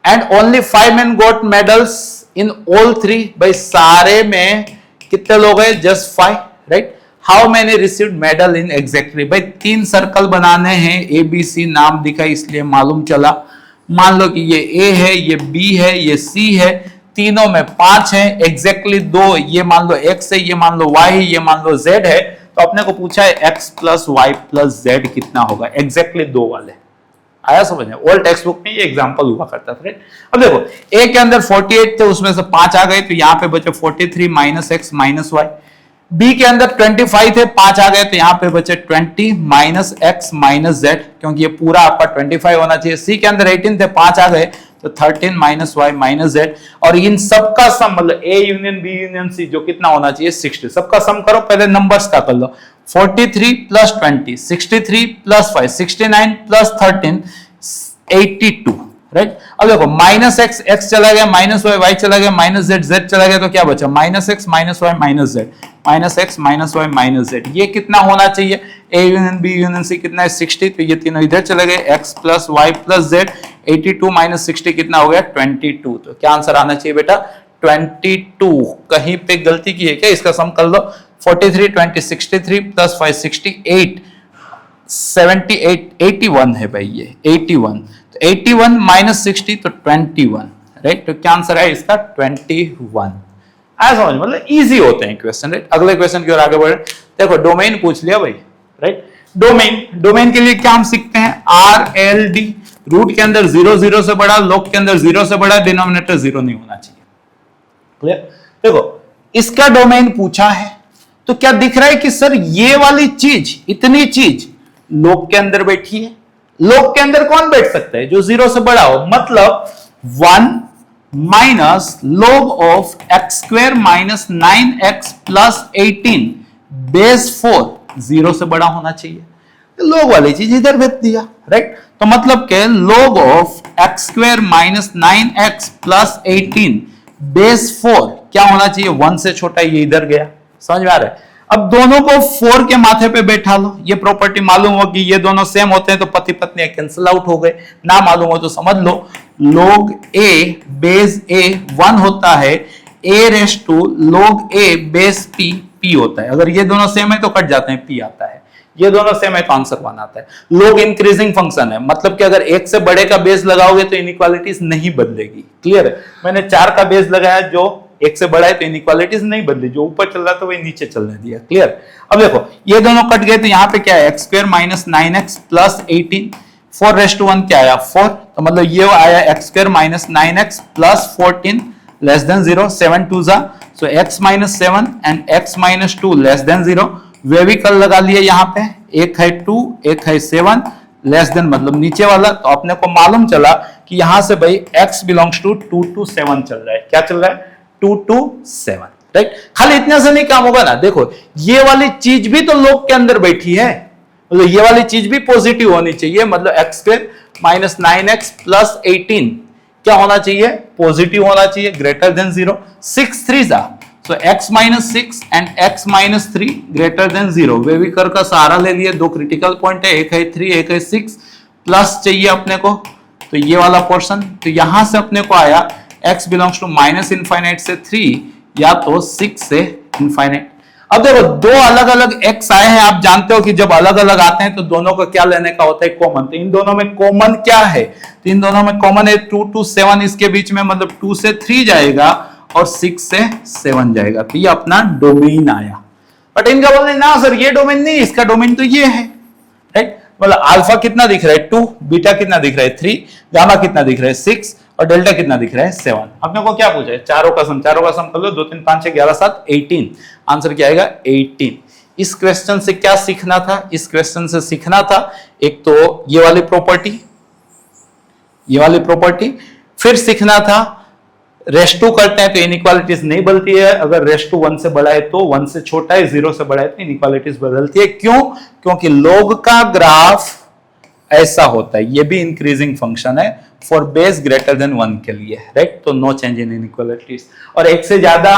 and only 5 man got medals in all 3, भाई सारे में कितने लोग हैं, just 5, right. How many received medal in exactly, भाई 3 सर्कल बनाने हैं, ए बी सी नाम दिखा इसलिए मालूम चला। मान लो कि ये ए है, ये बी है, ये सी है, तीनों में 5 है, एग्जैक्टली 2, ये मान लो x है, ये मान लो y है, ये मान लो z है। तो अपने को पूछा है x plus y plus z कितना होगा, एग्जैक्टली 2 वाले। आया समझ में, ओल्ड टेक्स्ट बुक में ये एग्जांपल हुआ करता था। अब देखो a के अंदर 48 थे, उसमें से 5 आ गए, तो यहाँ पे बचे 43 minus x minus y। b के अंदर 25 थे, 5 आ गए, तो यहाँ पे बचे 20 माइनस x माइनस z, क्योंकि ये पूरा आपका 25 होना चाहिए। c के अंदर 18 थे, 5 आ गए, तो 13 माइनस y माइनस z। और इन सबका सम मतलब a union b union c जो कितना होना चाहिए 60। सबका सम करो, पहले नंबर्स का कर लो, 43 प्लस 20 63 प्लस 5 69 प्लस 13 82, राइट। अब देखो माइनस एक्स एक्स चला गया, माइनस वाई वाई चला गया, माइनस जेड जेड चला गया, तो क्या बचा, minus x minus y minus z, minus x minus y minus z. ये कितना होना चाहिए, A union B union C कितना है 60, तो ये तीनों इधर चले गए, x plus y plus z, 82 minus 60 कितना हो गया 22। तो क्या आंसर आना चाहिए बेटा 22। कहीं पे गलती की है क्या, इसका सम कर लो, 43 20 63 प्लस 5 68 78 81 है भाई, ये 81, तो 81 माइनस 60 तो 21, राइट। तो क्या आंसर है इसका 21। आया समझ, मतलब इजी होते हैं क्वेश्चन, राइट। अगले क्वेश्चन की ओर आगे बढ़े। देखो डोमेन पूछ लिया भाई, राइट। डोमेन के लिए क्या हम सीखते हैं, RLD, रूट के अंदर 0 0 से बड़ा, लॉग के अंदर 0 से बड़ा, डिनोमिनेटर 0 नहीं होना चाहिए, क्लियर। देखो इसका डोमेन पूछा है, तो क्या दिख रहा है कि सर ये वाली चीज, इतनी चीज लॉग के अंदर बैठी है। लॉग के अंदर कौन बैठ सकता है, जो 0 से बड़ा हो, मतलब 1 minus log of x square minus 9x plus 18 base 4 0 से बड़ा होना चाहिए। लॉग वाली चीज इधर भेज दिया, राइट। तो मतलब के log of x square minus 9x plus 18 base 4 क्या होना चाहिए, 1 से छोटा, ये इधर गया, समझ में आ रहा है। अब दोनों को 4 के माथे पे बैठा लो, ये प्रॉपर्टी मालूम हो कि ये दोनों सेम होते हैं, तो पति पत्नी कैंसिल आउट हो गए। ना मालूम हो तो समझ लो, log a बेस a 1 होता है, a raise to log a base p p होता है। अगर ये दोनों सेम है तो कट जाते हैं, p आता है। ये दोनों सेम है तो आंसर 1 आता है। log इंक्रीजिंग फंक्शन है, मतलब कि अगर एक से बड़े का बेस लगाओगे तो इनइक्वालिटीज नहीं बदलेगी, क्लियर है। मैंने 4 का बेस लगाया, जो एक से बड़ा है तो इनइक्वालिटीज नहीं बदली, जो ऊपर चल रहा था वही नीचे चलने दिया, क्लियर। अब देखो ये दोनों कट गए, तो यहाँ पे क्या है, x square minus 9x plus 18, 4 raise to 1 क्या आया 4, तो मतलब ये आया x square minus 9x plus 14 less than 0, 7 2 जा, so x minus 7 and x minus 2 less than 0। वे भी कल लगा लिए, यहाँ पे एक है 2 एक है 7 लेस देन मतलब नीचे वाला, तो अपने को मालूम चला कि यहां से भाई x बिलोंग्स टू 2 to 7 चल रहा है। क्या चल रहा है, 2 to 7, राइट। खाली इतने से नहीं काम होगा ना, देखो ये वाली चीज भी तो लॉग के अंदर बैठी है, मतलब ये वाली चीज भी पॉजिटिव होनी चाहिए, मतलब x square minus 9x plus 18 क्या होना चाहिए, पॉजिटिव होना चाहिए, ग्रेटर देन 0। 6 3 जा, so x minus 6 and x minus 3 greater then 0। वेविकर का सहारा ले लिए, दो क्रिटिकल पॉइंट है, एक है 3 एक है 6, प्लस चाहिए अपने को, तो ये वाला पोर्शन, तो यहां से अपने को आया x belongs to minus infinite से 3 या तो 6 से इनफाइनाइट। अब देखो दो अलग अलग x आए हैं, आप जानते हो कि जब अलग अलग आते हैं तो दोनों को क्या लेने का होता है, कॉमन। तो इन दोनों में कॉमन क्या है, तो इन दोनों में कॉमन है 2 to 7, इसके बीच में मतलब 2 से 3 जाएगा और 6 से 7 जाएगा, तो ये अपना डोमेन आया। बट इनका बोलने ना सर ये डोमेन नहीं, इसका डोमेन तो ये है, राइट। मतलब अल्फा कितना दिख रहा है 2, बीटा कितना दिख रहा है 3, गामा कितना दिख रहा है 6 और डेल्टा कितना दिख रहा है 7। अपने को क्या पूछा है, चारों का सम कर लो, 2 3 5 6 11 7 18, आंसर क्या आएगा 18। इस क्वेश्चन से क्या सीखना था, इस क्वेश्चन से सीखना था एक तो ये वाली प्रॉपर्टी, ये वाली प्रॉपर्टी, फिर सीखना था रेस टू करते हैं तो इनइक्वालिटीज नहीं बदलती है, अगर रेस टू 1 से बड़ा है तो 1 से छोटा है, 0 से बड़ा है तो इनइक्वालिटीज बदलती है। क्यों, क्योंकि लॉग का ग्राफ ऐसा होता है, ये भी इंक्रीजिंग फंक्शन है फॉर बेस ग्रेटर देन 1 के लिए, राइट। तो नो चेंज इन इनइक्वालिटीज। और एक से ज्यादा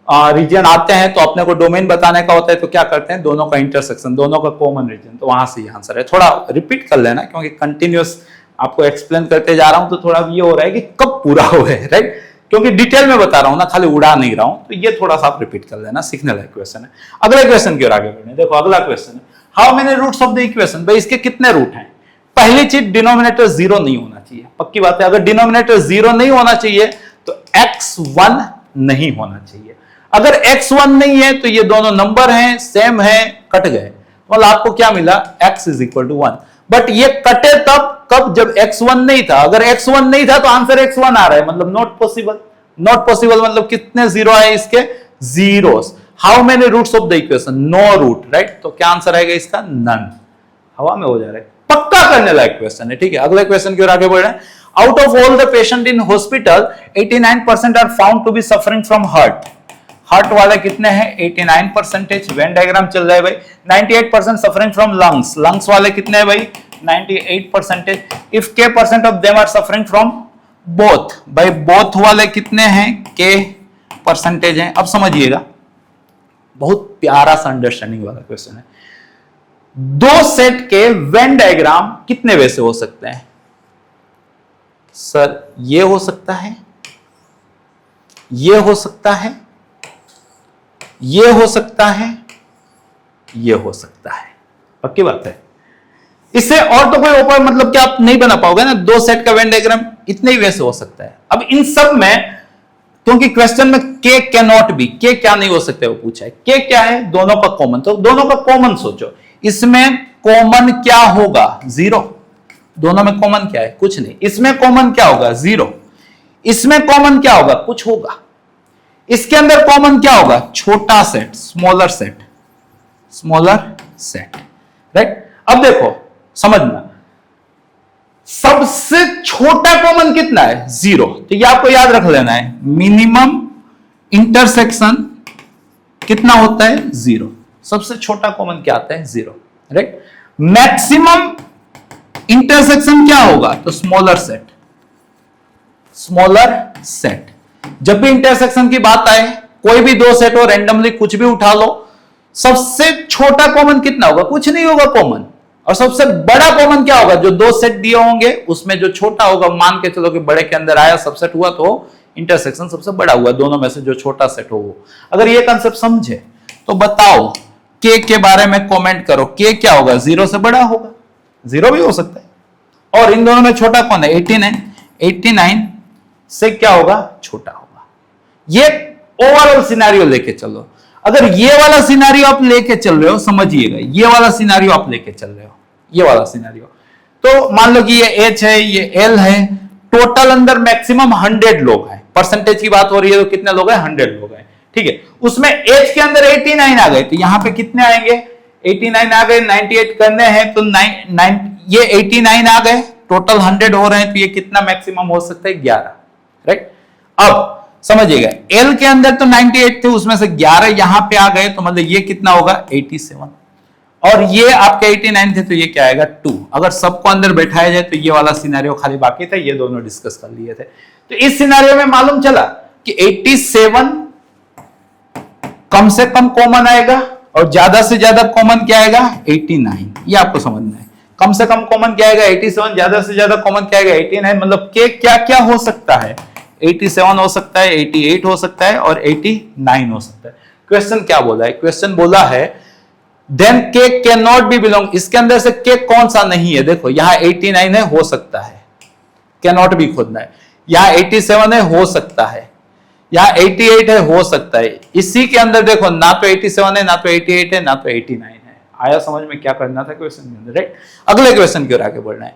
रीजन आते हैं तो अपने को डोमेन बताने का होता है, तो क्या करते हैं, दोनों का इंटरसेक्शन, दोनों का कॉमन रीजन, तो वहां से ये आंसर है। थोड़ा रिपीट कर लेना क्योंकि कंटिन्यूअस आपको एक्सप्लेन करते जा रहा हूं, तो थोड़ा ये हो रहा है कि कब पूरा हुए, राइट, क्योंकि डिटेल में बता रहा हूं ना, खाली उड़ा नहीं रहा हूं, तो ये थोड़ा सा आप रिपीट कर लेना, सीखने लायक क्वेश्चन है। अगले क्वेश्चन की ओर आगे बढ़े, देखो अगला क्वेश्चन है, how many roots of the equation, भाई इसके कितने रूट हैं। पहली चीज डिनोमिनेटर 0 नहीं होना चाहिए, पक्की बात है, अगर डिनोमिनेटर 0 नहीं होना चाहिए तो x1 नहीं होना चाहिए। अगर x1 नहीं है तो ये दोनों नंबर हैं, सेम है, कट गए, मतलब आपको क्या मिला, x is equal to 1। But ये कटे तब कब, जब x1 नहीं था। अगर x1 नहीं था तो आंसर x1 आ रहा है, मतलब नॉट पॉसिबल। नॉट पॉसिबल मतलब कितने जीरो आए इसके, zeros. How many roots of the equation, no root, right. तो क्या आंसर आएगा इसका, नन। हवा में हो जा रहा है, पक्का करने लायक क्वेश्चन है, ठीक है। अगले क्वेश्चन की ओर आगे बढ़ रहे हैं। Out of all the patient in hospital 89% are found to be suffering from heart. Heart वाले कितने हैं, 89%। वेन डायग्राम चल रहा है भाई। 98% सफरिंग फ्रॉम लंग्स, लंग्स वाले कितने हैं भाई, 98%। If k% of them are suffering from both, भाई बोथ वाले कितने हैं, k% हैं। अब समझिएगा, बहुत प्यारा सा अंडरस्टैंडिंग वाला क्वेश्चन है। दो सेट के वेन डायग्राम कितने वे से हो सकते हैं, सर ये हो सकता है, ये हो सकता है, ये हो सकता है, ये हो सकता है, पक्की बात है। इससे और तो कोई ऊपर मतलब कि आप नहीं बना पाओगे ना, दो सेट का वेन डायग्राम इतने ही वैसे हो सकता है। अब इन सब में, क्योंकि क्वेश्चन में के कैन नॉट बी, के क्या नहीं हो सकते वो पूछा है, के क्या है, दोनों का कॉमन, तो दोनों का कॉमन सोचो। इसमें कॉमन क्या होगा, 0। दोनों में कॉमन क्या है, कुछ नहीं। इसमें कॉमन क्या होगा, 0। इसमें कॉमन क्या होगा, कुछ होगा। इसके अंदर कॉमन क्या होगा, छोटा set, smaller set, smaller set, right. अब देखो समझना, सबसे छोटा कॉमन कितना है, 0। तो ये आपको याद रख लेना है, मिनिमम इंटरसेक्शन कितना होता है, 0। सबसे छोटा कॉमन क्या आता है, 0, राइट। मैक्सिमम इंटरसेक्शन क्या होगा, तो स्मॉलर सेट, स्मॉलर सेट। जब भी इंटरसेक्शन की बात आए, कोई भी दो सेट हो, रैंडमली कुछ भी उठा लो, सबसे छोटा कॉमन कितना होगा, कुछ नहीं होगा कॉमन। और सबसे बड़ा कॉमन क्या होगा, जो दो सेट दिए होंगे उसमें जो छोटा होगा, मान के चलो कि बड़े के अंदर आया सबसेट हुआ तो इंटरसेक्शन सबसे बड़ा हुआ, दोनों में से जो छोटा सेट हो वो। अगर ये कंसेप्ट समझे तो बताओ, के बारे में कमेंट करो, के क्या होगा, 0 से बड़ा होगा, 0 भी हो सकता है। और इन दोनों में छोटा कौन है, 89, 89 से क्या होगा, छोटा होगा। ये ओवरऑल सिनेरियो लेके चलो। अगर ये वाला सिनेरियो आप लेके चल रहे हो, समझिएगा, ये वाला सिनेरियो आप लेके चल रहे हो, ये वाला सिनेरियो, तो मान लो कि ये H है, ये L है, टोटल अंदर मैक्सिमम 100 लोग हैं। परसेंटेज की बात हो रही है तो कितने लोग हैं, 100 लोग हैं, ठीक है। उसमें H के अंदर 89 आ गए, तो यहां पे कितने आएंगे, 89 आ गए, 98 करने हैं तो 9 ये 89 आ गए, टोटल 100 हो रहे हैं, तो ये कितना मैक्सिमम हो सकता है, 11, राइट। अब समझिएगा, L के अंदर तो 98 थे, उसमें से 11 यहां पे आ गए, तो मतलब ये कितना होगा, 87। और ये आपके 89 थे तो ये क्या आएगा 2। अगर सबको अंदर बैठाया जाए तो ये वाला सिनेरियो खाली बाकी था, ये दोनों डिस्कस कर लिए थे। तो इस सिनेरियो में मालूम चला कि 87 कम से कम कॉमन आएगा और ज्यादा से ज्यादा कॉमन क्या आएगा 89। ये आपको समझना है, कम से कम कॉमन क्या आएगा 87, ज्यादा से ज्यादा कॉमन क्या आएगा 89। मतलब के क्या क्या हो सकता है, 87 हो सकता है, 88 हो सकता है और 89 हो सकता है। क्वेश्चन क्या बोला है, क्वेश्चन बोला है देन के कैन नॉट बी बिलोंग, इसके अंदर से के कौन सा नहीं है। देखो यहां 89 है, हो सकता है, कैन नॉट बी खोजना है। यहां 87 है, हो सकता है। यहां 88 है, हो सकता है। इसी के अंदर देखो ना तो 87 है, ना तो 88 है, ना तो 89 है। आया समझ में क्या करना था क्वेश्चन के अंदर, राइट। अगले क्वेश्चन की ओर आगे बढ़ना है,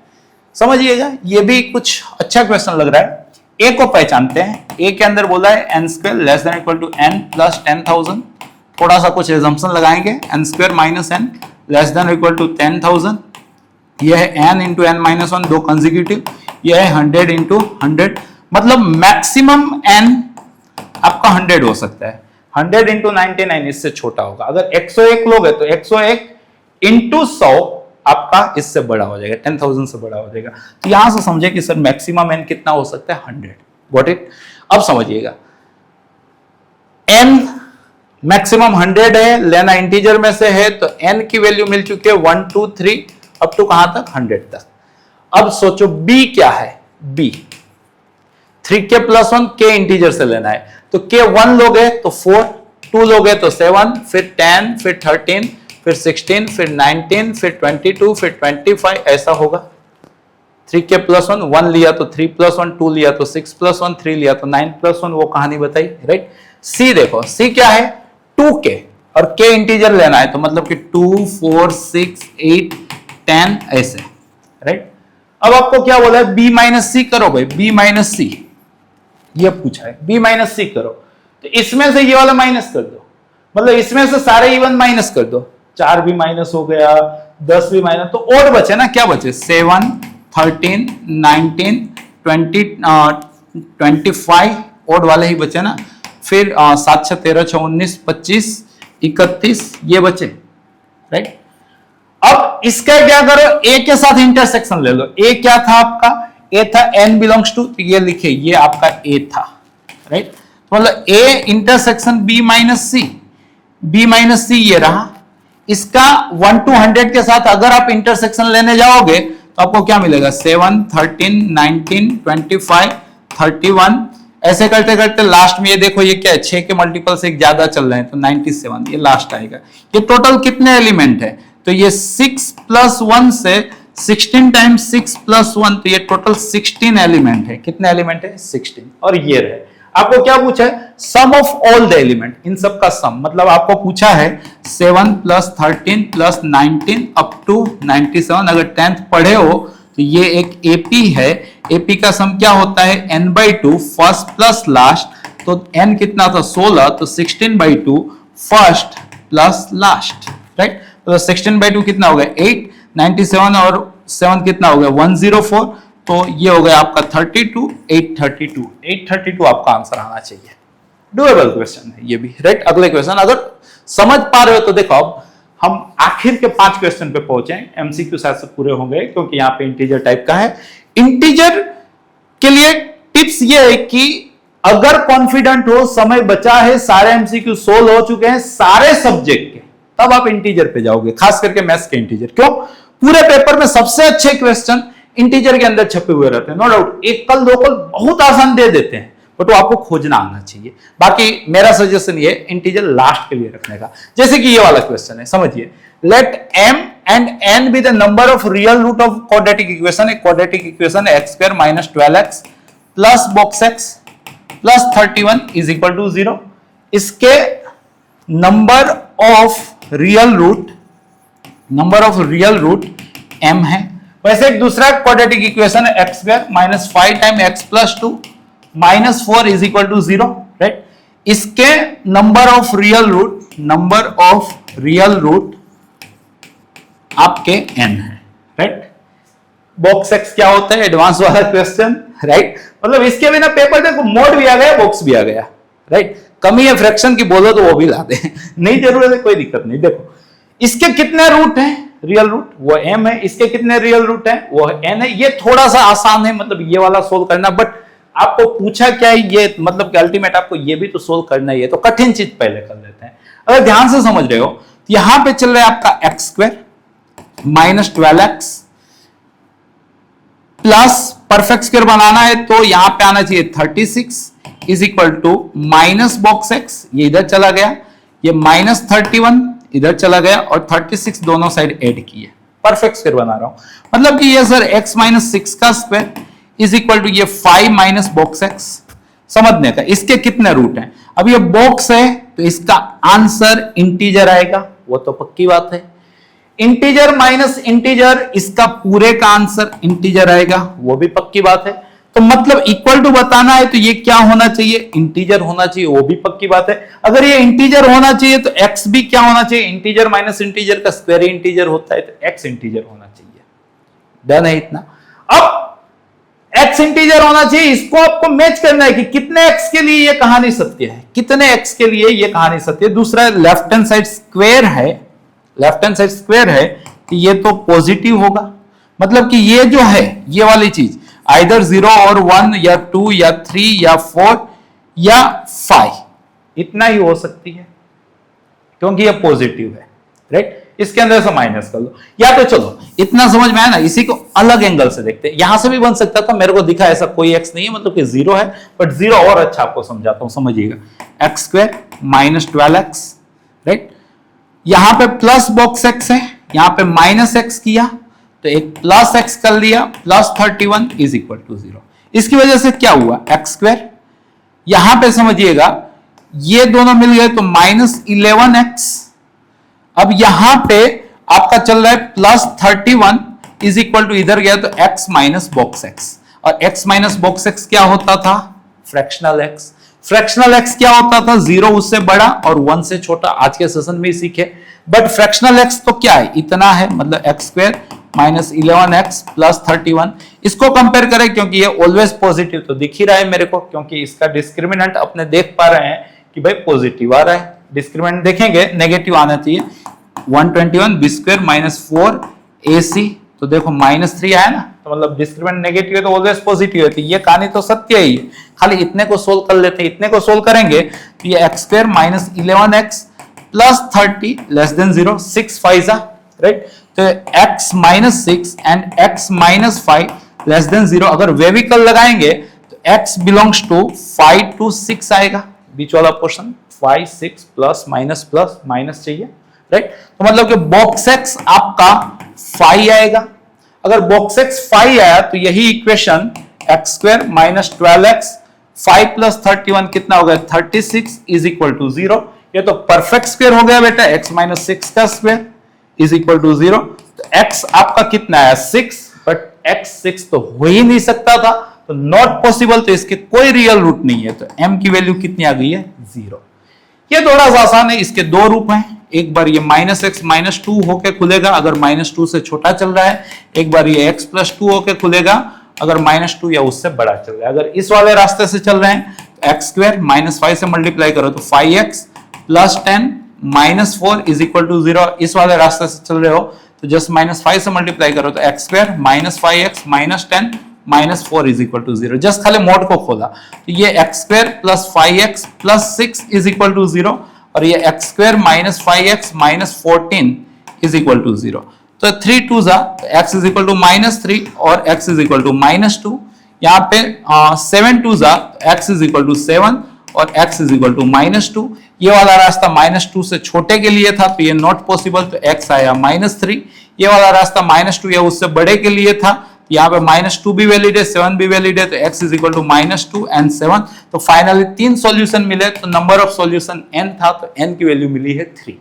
समझिएगा। ये भी कुछ अच्छा क्वेश्चन लग रहा है। ए को पहचानते हैं। ए के अंदर बोला है n square less than equal to n plus 10,000। थोड़ा सा कुछ एजम्पशन लगाएंगे, n square minus n less than equal to 10,000। यह है n into n minus one, दो कंसेक्यूटिव। यह है 100 इंटू 100, मतलब मैक्सिमम एन आपका 100 हो सकता है। 100 इंटू 99 इससे छोटा होगा। अगर 101 लोग है तो 101 इंटू 100 आपका इससे बड़ा हो जाएगा, 10,000 से बड़ा हो जाएगा। तो यहां से समझे कि सर मैक्सिमम एन कितना हो सकता है 100। Got it. अब समझिएगा, एन मैक्सिमम 100 है, लेना इंटीजर में से है, तो एन की वैल्यू मिल चुकी है 1 2 3 अप टू कहां तक 100 तक। अब सोचो बी क्या है, बी 3k प्लस 1 के इंटीजर से लेना है। तो के 1 लोग है तो 4, 2 लोग है तो 7, फिर 10, फिर 13, फिर 16, फिर 19, फिर 22, फिर 25, ऐसा होगा। 3k प्लस 1, 1 लिया तो 3 प्लस 1, 2 लिया तो 6 प्लस 1, 3 लिया तो 9 प्लस 1, वो कहानी बताई, राइट। सी देखो, सी क्या है 2k और k इंटीजर लेना है, तो मतलब कि 2 4 6 8 10 ऐसे, राइट। अब आपको क्या बोला है, b माइनस सी करो भाई, b माइनस सी ये पूछा है, b माइनस सी करो। तो इसमें से ये वाला माइनस कर दो, मतलब इसमें से सारे इवन माइनस कर दो। 4 भी माइनस हो गया, 10 भी माइनस, तो और बचे ना, क्या बचे 7 13 19 20 25 और वाले ही बचे ना। फिर 7 6 13 6 19 25 31 ये बचे, राइट। अब इसका क्या करो, ए के साथ इंटरसेक्शन ले लो। ए क्या था आपका, ए था n बिलोंग्स टू, तो ये लिखे ये आपका ए था, राइट। मतलब A intersection b minus C, b minus C ये रहा। इसका 1 to 100 के साथ अगर आप इंटरसेक्शन लेने जाओगे तो आपको क्या मिलेगा 7 13 19 25 31, ऐसे करते करते लास्ट में ये देखो ये क्या है, 6 के मल्टीपल से एक ज्यादा चल रहे हैं तो 97 ये लास्ट आएगा। ये टोटल कितने एलिमेंट है, तो ये 6 प्लस 1 से 16 टाइम्स 6 प्लस 1, तो ये टोटल 16 एलिमेंट है। कितने एलिमेंट है 16। और ये रहे, आपको क्या पूछा है सम ऑफ ऑल द एलिमेंट, इन सब का सम, मतलब आपको पूछा है 7 प्लस 13 प्लस 19 अप टू 97। अगर 10th पढ़े हो तो ये एक एपी है, एपी का सम क्या होता है n/2 फर्स्ट प्लस लास्ट, तो n कितना था 16, तो 16/2 फर्स्ट प्लस लास्ट, राइट। तो 16/2 कितना हो गया 8, 97 और 7 कितना हो गया 104, तो ये हो गया आपका 32, 832 आपका आंसर आना चाहिए। डुएबल क्वेश्चन है ये भी, राइट। अगले क्वेश्चन अगर समझ पा रहे हो तो देखो, अब हम आखिर के 5 क्वेश्चन पे पहुंचे। एमसीक्यू शायद से पूरे होंगे क्योंकि यहाँ पे इंटीजर टाइप का है। इंटीजर के लिए टिप्स ये है कि अगर कॉन्फिडेंट हो, समय बचा है, सारे एमसीक्यू सोल्व हो चुके हैं सारे सब्जेक्ट के, तब आप इंटीजर पे जाओगे, खास करके मैथ्स के इंटीजर। क्यों, पूरे पेपर में सबसे अच्छे क्वेश्चन इंटीजर के अंदर छपे हुए रहते हैं, नो डाउट। एक कल दो कल बहुत आसान दे देते हैं, बट वो आपको खोजना आना चाहिए। बाकी मेरा सजेशन ये इंटीजर लास्ट के लिए रखने का। जैसे कि ये वाला क्वेश्चन है, समझिए, let m and n be the number of real root of quadratic equation. एक क्वाड्रेटिक इक्वेशन है x² minus 12x plus box x plus 31 is equal to 0। इसके number of real root m है। वैसे एक दूसरा quadratic equation है x² minus 5 time x plus 2 minus 4 is equal to 0, right. इसके number of real root आपके n है, right. Box x क्या होता है, एडवांस वाला क्वेश्चन, राइट। मतलब इसके बिना पेपर देखो, मोड भी आ गया, बॉक्स भी आ गया, राइट। कमी है फ्रैक्शन की बोलो तो वो भी ला दे, नहीं जरूरत है, कोई दिक्कत नहीं। देखो इसके कितने रूट हैं रियल रूट, वो m है, इसके कितने रियल रूट हैं, वो n है। ये थोड़ा सा आसान है, मतलब ये वाला सोल्व करना, बट आपको पूछा क्या है ये, मतलब कि अल्टीमेट आपको ये भी तो सोल्व करना ही है, तो कठिन चीज पहले कर लेते हैं। अगर ध्यान से समझ रहे हो तो यहां पे चल रहा है आपका x square minus 12x plus perfect square बनाना है तो यहां पे आना चाहिए 36 is equal to minus box x, ये इधर चला गया, ये माइनस 31 इधर चला गया और 36 दोनों साइड ऐड किए, परफेक्ट स्क्वायर बना रहा हूं। मतलब कि ये सर x माइनस 6 का स्क्वायर इज इक्वल टू ये 5 माइनस बॉक्स x। समझने का, इसके कितने रूट हैं, अब ये बॉक्स है तो इसका आंसर इंटीजर आएगा, वो तो पक्की बात है। इंटीजर माइनस इंटीजर, इसका पूरे का आंसर इंटीजर आएगा, वो भी पक्की बात है। तो मतलब इक्वल टू बताना है तो ये क्या होना चाहिए, इंटीजर होना चाहिए, वो भी पक्की बात है। अगर ये इंटीजर होना चाहिए तो x भी क्या होना चाहिए, इंटीजर माइनस इंटीजर का स्क्वायर ही इंटीजर होता है, तो x इंटीजर होना चाहिए। डन है इतना। अब x इंटीजर होना चाहिए, इसको आपको मैच करना है कि कितने x के लिए ये कहानी सत्य है, कितने x के लिए ये कहानी सत्य है। दूसरा लेफ्ट हैंड साइड स्क्वायर है, लेफ्ट हैंड साइड स्क्वायर है तो ये तो पॉजिटिव होगा, मतलब कि ये जो है ये वाली चीज आइदर 0 और 1 या 2 या 3 या 4 या 5 इतना ही हो सकती है, क्योंकि ये पॉजिटिव है, राइट। इसके अंदर से माइनस कर लो, या तो चलो इतना समझ में आया ना, इसी को अलग एंगल से देखते हैं। यहां से भी बन सकता था, मेरे को दिखा ऐसा कोई x नहीं है, मतलब कि 0 है, बट 0 और अच्छा आपको समझाता हूं, समझिएगा। X square minus 12x, right, यहां पे प्लस बॉक्स x है, यहां पे माइनस x किया तो एक प्लस x कर लिया, प्लस 31 इज इक्वल टू 0। इसकी वजह से क्या हुआ, एक्स स्क्वायर, यहां पे समझिएगा ये दोनों मिल गए तो माइनस 11x। अब यहां पे आपका चल रहा है प्लस 31 इज इक्वल टू, इधर गया तो x माइनस बॉक्स x, और x माइनस बॉक्स x क्या होता था, फ्रैक्शनल x। फ्रैक्शनल x क्या होता था, 0 उससे बड़ा और 1 से छोटा, आज के सेशन में ही सीखे। बट फ्रैक्शनल x तो क्या है, इतना है, मतलब x square minus 11x plus 31। इसको कंपेयर करें, क्योंकि ये ऑलवेज पॉजिटिव तो दिख ही रहा है मेरे को, क्योंकि इसका डिस्क्रिमिनेंट अपने देख पा रहे हैं कि भाई पॉजिटिव आ रहा है। डिस्क्रिमिनेंट देखेंगे नेगेटिव आना चाहिए, 121 बी स्क्वायर माइनस 4 AC, तो देखो माइनस 3 आया ना, तो मतलब डिस्क्रिमिनेंट नेगेटिव है तो ऑलवेज पॉजिटिव है, तो ये कहानी तो सत्य ही है। खाली इतने को सोल्व कर लेते हैं, इतने को सोल्व करेंगे तो ये x square minus 11x plus 30 less than 0, 6 5 right, तो x minus 6 and x minus 5 less than 0। अगर वेविकल लगाएंगे तो x बिलोंग्स टू 5 to 6 आएगा, बीच वाला पोर्शन 5 6 प्लस माइनस चाहिए, राइट। तो मतलब कि बॉक्स x आपका 5 आएगा। अगर बॉक्स x 5 आया तो यही equation x square minus 12x 5 plus 31 कितना हो गया, 36 इज इक्वल टू 0। ये तो परफेक्ट स्क्वायर हो गया बेटा, x माइनस 6 का स्क्वायर इज इक्वल टू 0। तो x आपका कितना आया 6, बट x 6 तो हो ही नहीं सकता था, तो नॉट पॉसिबल, तो इसके कोई रियल रूट नहीं है, तो m की वैल्यू कितनी आ गई है 0। ये थोड़ा सा आसान है, इसके दो रूप हैं, एक बार ये माइनस एक्स माइनस 2 होके खुलेगा अगर माइनस 2 से छोटा चल रहा है, एक बार ये x प्लस 2 होके खुलेगा अगर माइनस 2 या उससे बड़ा चल रहा है। अगर इस वाले रास्ते से चल रहे हैं तो एक्स स्क्वायर माइनस 5 से मल्टीप्लाई करो तो 5x plus 10 minus 4 is equal to 0। इस वाले रास्ते से चल रहे हो तो जस्ट माइनस 5 से मल्टीप्लाई करो तो x square minus 5x minus 10 minus 4 is equal to 0। Just खाली मोड को खोला तो ये x square plus 5x plus 6 is equal to 0, और ये x square minus 5x minus 14 is equal to 0। तो 3 2 जा, x is equal to minus 3 और x is equal to minus 2। यहाँ पे 7 2 जा, x इज इक्वल टू 7 और x is equal to minus 2। ये वाला रास्ता माइनस 2 से छोटे के लिए था तो ये नॉट पॉसिबल, तो x आया माइनस 3। ये वाला रास्ता माइनस 2 या उससे बड़े के लिए था, यहाँ पे माइनस 2 भी वैलिड है 7 भी वैलिड है, तो x is equal to minus 2 and 7। तो फाइनली 3 सॉल्यूशन मिले, तो नंबर ऑफ सॉल्यूशन n था, तो n की वैल्यू मिली है 3।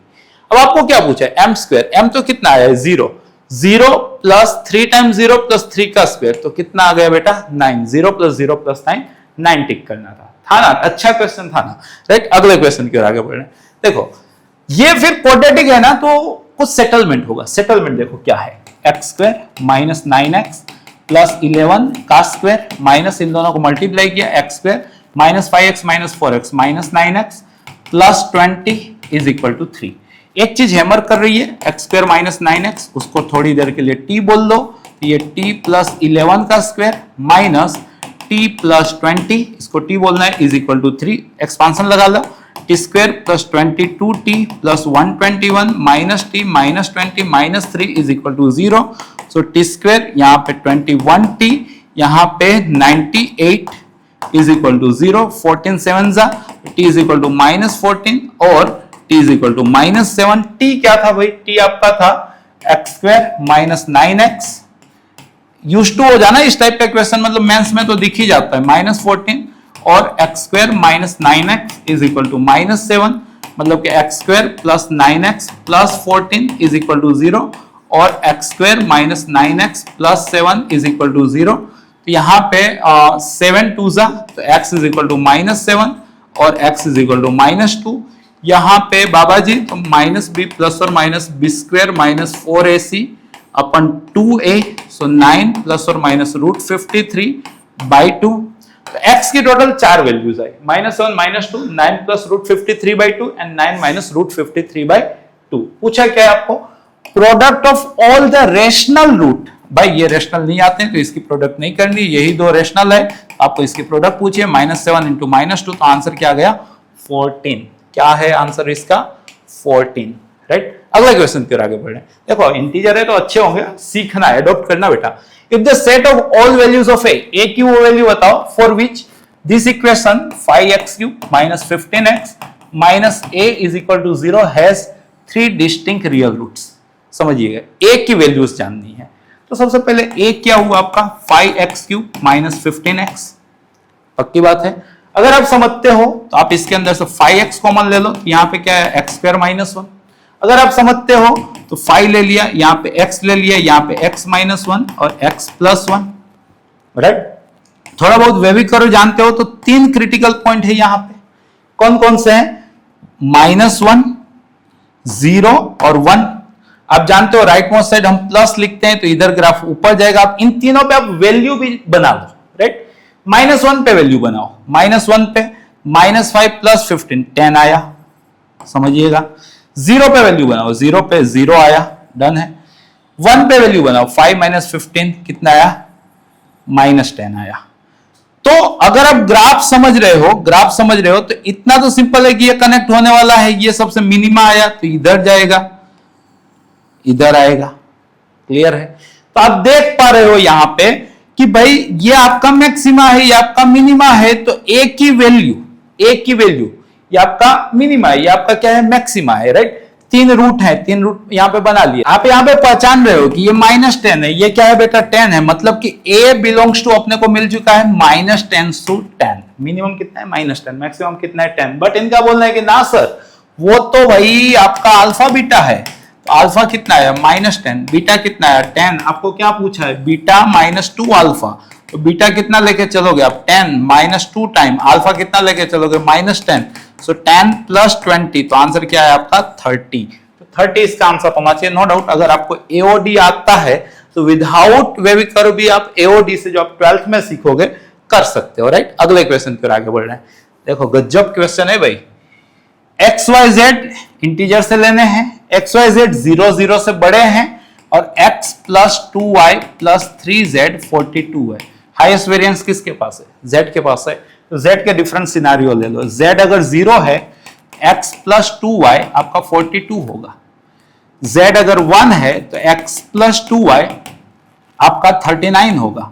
अब आपको क्या पूछा है m स्क्वायर, m तो कितना आया है 0, 0 प्लस 3 टाइम्स 0 प्लस 3 का स्क्वायर तो कितना आ गया बेटा 9, 0 प्लस 0 प्लस 9 टिक करना था ना, अच्छा क्वेश्चन था ना, राइट। अगले क्वेश्चन की ओर आगे बढ़ रहे हैं। देखो ये फिर क्वाड्रेटिक है ना, तो कुछ सेटलमेंट होगा। सेटलमेंट देखो क्या है, x square minus 9x plus 11 का स्क्वायर माइनस इन दोनों को मल्टीप्लाई किया, x square minus 5x minus 4x minus 9x plus 20 is equal to 3। एक चीज हैमर कर रही है, एक्स स्क्वायर माइनस 9x, उसको थोड़ी देर के लिए t बोल दो, ये t प्लस 11 का स्क्वायर माइनस t प्लस 20, इसको t बोलना है, इज इक्वल टू 3, एक्सपांशन लगा लो, t square plus 22t plus 121 minus t minus 20 minus 3 is equal to 0। So t square यहाँ पे 21t, यहाँ पे 98 इज इक्वल टू 0, 14 7 जा, t is equal to minus 14 और t is equal to minus 7। t क्या था भाई, t आपका था x square minus 9x। Use to हो जाना इस टाइप का क्वेश्चन, मतलब मेंस में तो दिख ही जाता है, माइनस 14 और x square minus 9x is equal to minus 7, मतलब कि x square plus 9x plus 14 is equal to 0 और x square minus 9x plus 7 is equal to 0। तो यहाँ पे 7 2 जा, तो x is equal to minus 7 और x is equal to minus 2। यहाँ पे बाबा जी तो माइनस बी प्लस और minus b square minus 4ac अपन 2a, सो 9 प्लस और माइनस रूट 53 बाई 2। तो x की टोटल 4 वैल्यूज आई, minus 7 minus 2, 9 plus root 53 by 2 and 9 minus root 53 by 2। पूछा क्या है आपको, product of all the rational root. भाई ये रेशनल नहीं आते हैं तो इसकी प्रोडक्ट नहीं करनी, यही दो रेशनल है, आपको इसकी प्रोडक्ट पूछिए, माइनस 7 इंटू माइनस 2, तो आंसर क्या आ गया 14। क्या है आंसर इसका 14, राइट। अगला क्वेश्चन फिर आगे बढ़े, देखो इंटीजर है तो अच्छे होंगे, सीखना है, अडॉप्ट करना बेटा। If the set of all values of a की वो वैल्यू बताओ for which this equation 5x³ minus 15x minus a is equal to 0 has 3 distinct real roots. समझिएगा, a की वैल्यूज जाननी है, तो सबसे पहले a क्या हुआ आपका 5x³ माइनस 15x, पक्की बात है। अगर आप समझते हो तो आप इसके अंदर से 5x कॉमन ले लो, तो यहाँ पे क्या है एक्स स्क्वायर माइनस 1। अगर आप समझते हो तो 5 ले लिया, यहाँ पे x ले लिया, यहाँ पे x माइनस 1 और x प्लस 1, राइट। थोड़ा बहुत वे भी करो, जानते हो तो 3 क्रिटिकल पॉइंट है यहाँ पे, कौन कौन से हैं, -1, 0 और 1। आप जानते हो राइट मोस्ट साइड हम प्लस लिखते हैं तो इधर ग्राफ ऊपर जाएगा, आप इन तीनों पे आप वैल्यू भी बना लो, राइट। -1 पे वैल्यू बनाओ, -1 पे -5 प्लस 15 10 आया, समझिएगा। 0 पे वैल्यू बनाओ, 0 पे 0 आया, डन है। 1 पे वैल्यू बनाओ, 5 माइनस 15 कितना आया -10 आया। तो अगर आप ग्राफ समझ रहे हो तो इतना तो सिंपल है कि ये कनेक्ट होने वाला है, ये सबसे मिनिमा आया तो इधर जाएगा, इधर आएगा, क्लियर है। तो आप देख पा रहे हो यहां पे कि भाई ये आपका मैक्सिमा है, ये आपका मिनिमा है, तो ए की वैल्यू ये आपका मिनिमा है, ये आपका क्या है मैक्सिमा है, राइट। 3 रूट है, 3 रूट यहां पे बना लिए। आप यहां पे पहचान रहे हो कि ये -10 है, ये क्या है बेटा 10 है, मतलब कि a बिलोंग्स टू अपने को मिल चुका है -10 to 10। मिनिमम कितना है -10, मैक्सिमम कितना है 10। बट इनका बोलना है कि ना सर वो तो भाई आपका अल्फा बीटा है, तो अल्फा कितना है -10, बीटा कितना है 10। आपको क्या पूछा है, बीटा -2 अल्फा, तो बीटा कितना लेके चलोगे आप 10 -2 टाइम अल्फा कितना लेके चलोगे -10, सो 10 प्लस 20, तो आंसर क्या है आपका 30। तो 30 इसका आंसर होना चाहिए, नो डाउट। अगर आपको एओडी आता है तो विदाउट वे कर्व भी आप एओडी से जो आप 12th में सीखोगे कर सकते हो, राइट। अगले क्वेश्चन पर आगे बढ़ रहे हैं, देखो गजब क्वेश्चन है भाई। XYZ इंटीजर से लेने हैं, XYZ 0 0 से बड़े हैं और x plus 2y plus 3z 42 है। हाईएस्ट वेरिएंस किसके पास है, z के पास है, तो z के डिफरेंट सिनारियो ले लो। z अगर 0 है, x प्लस 2y आपका 42 होगा। z अगर 1 है तो x प्लस 2y आपका 39 होगा।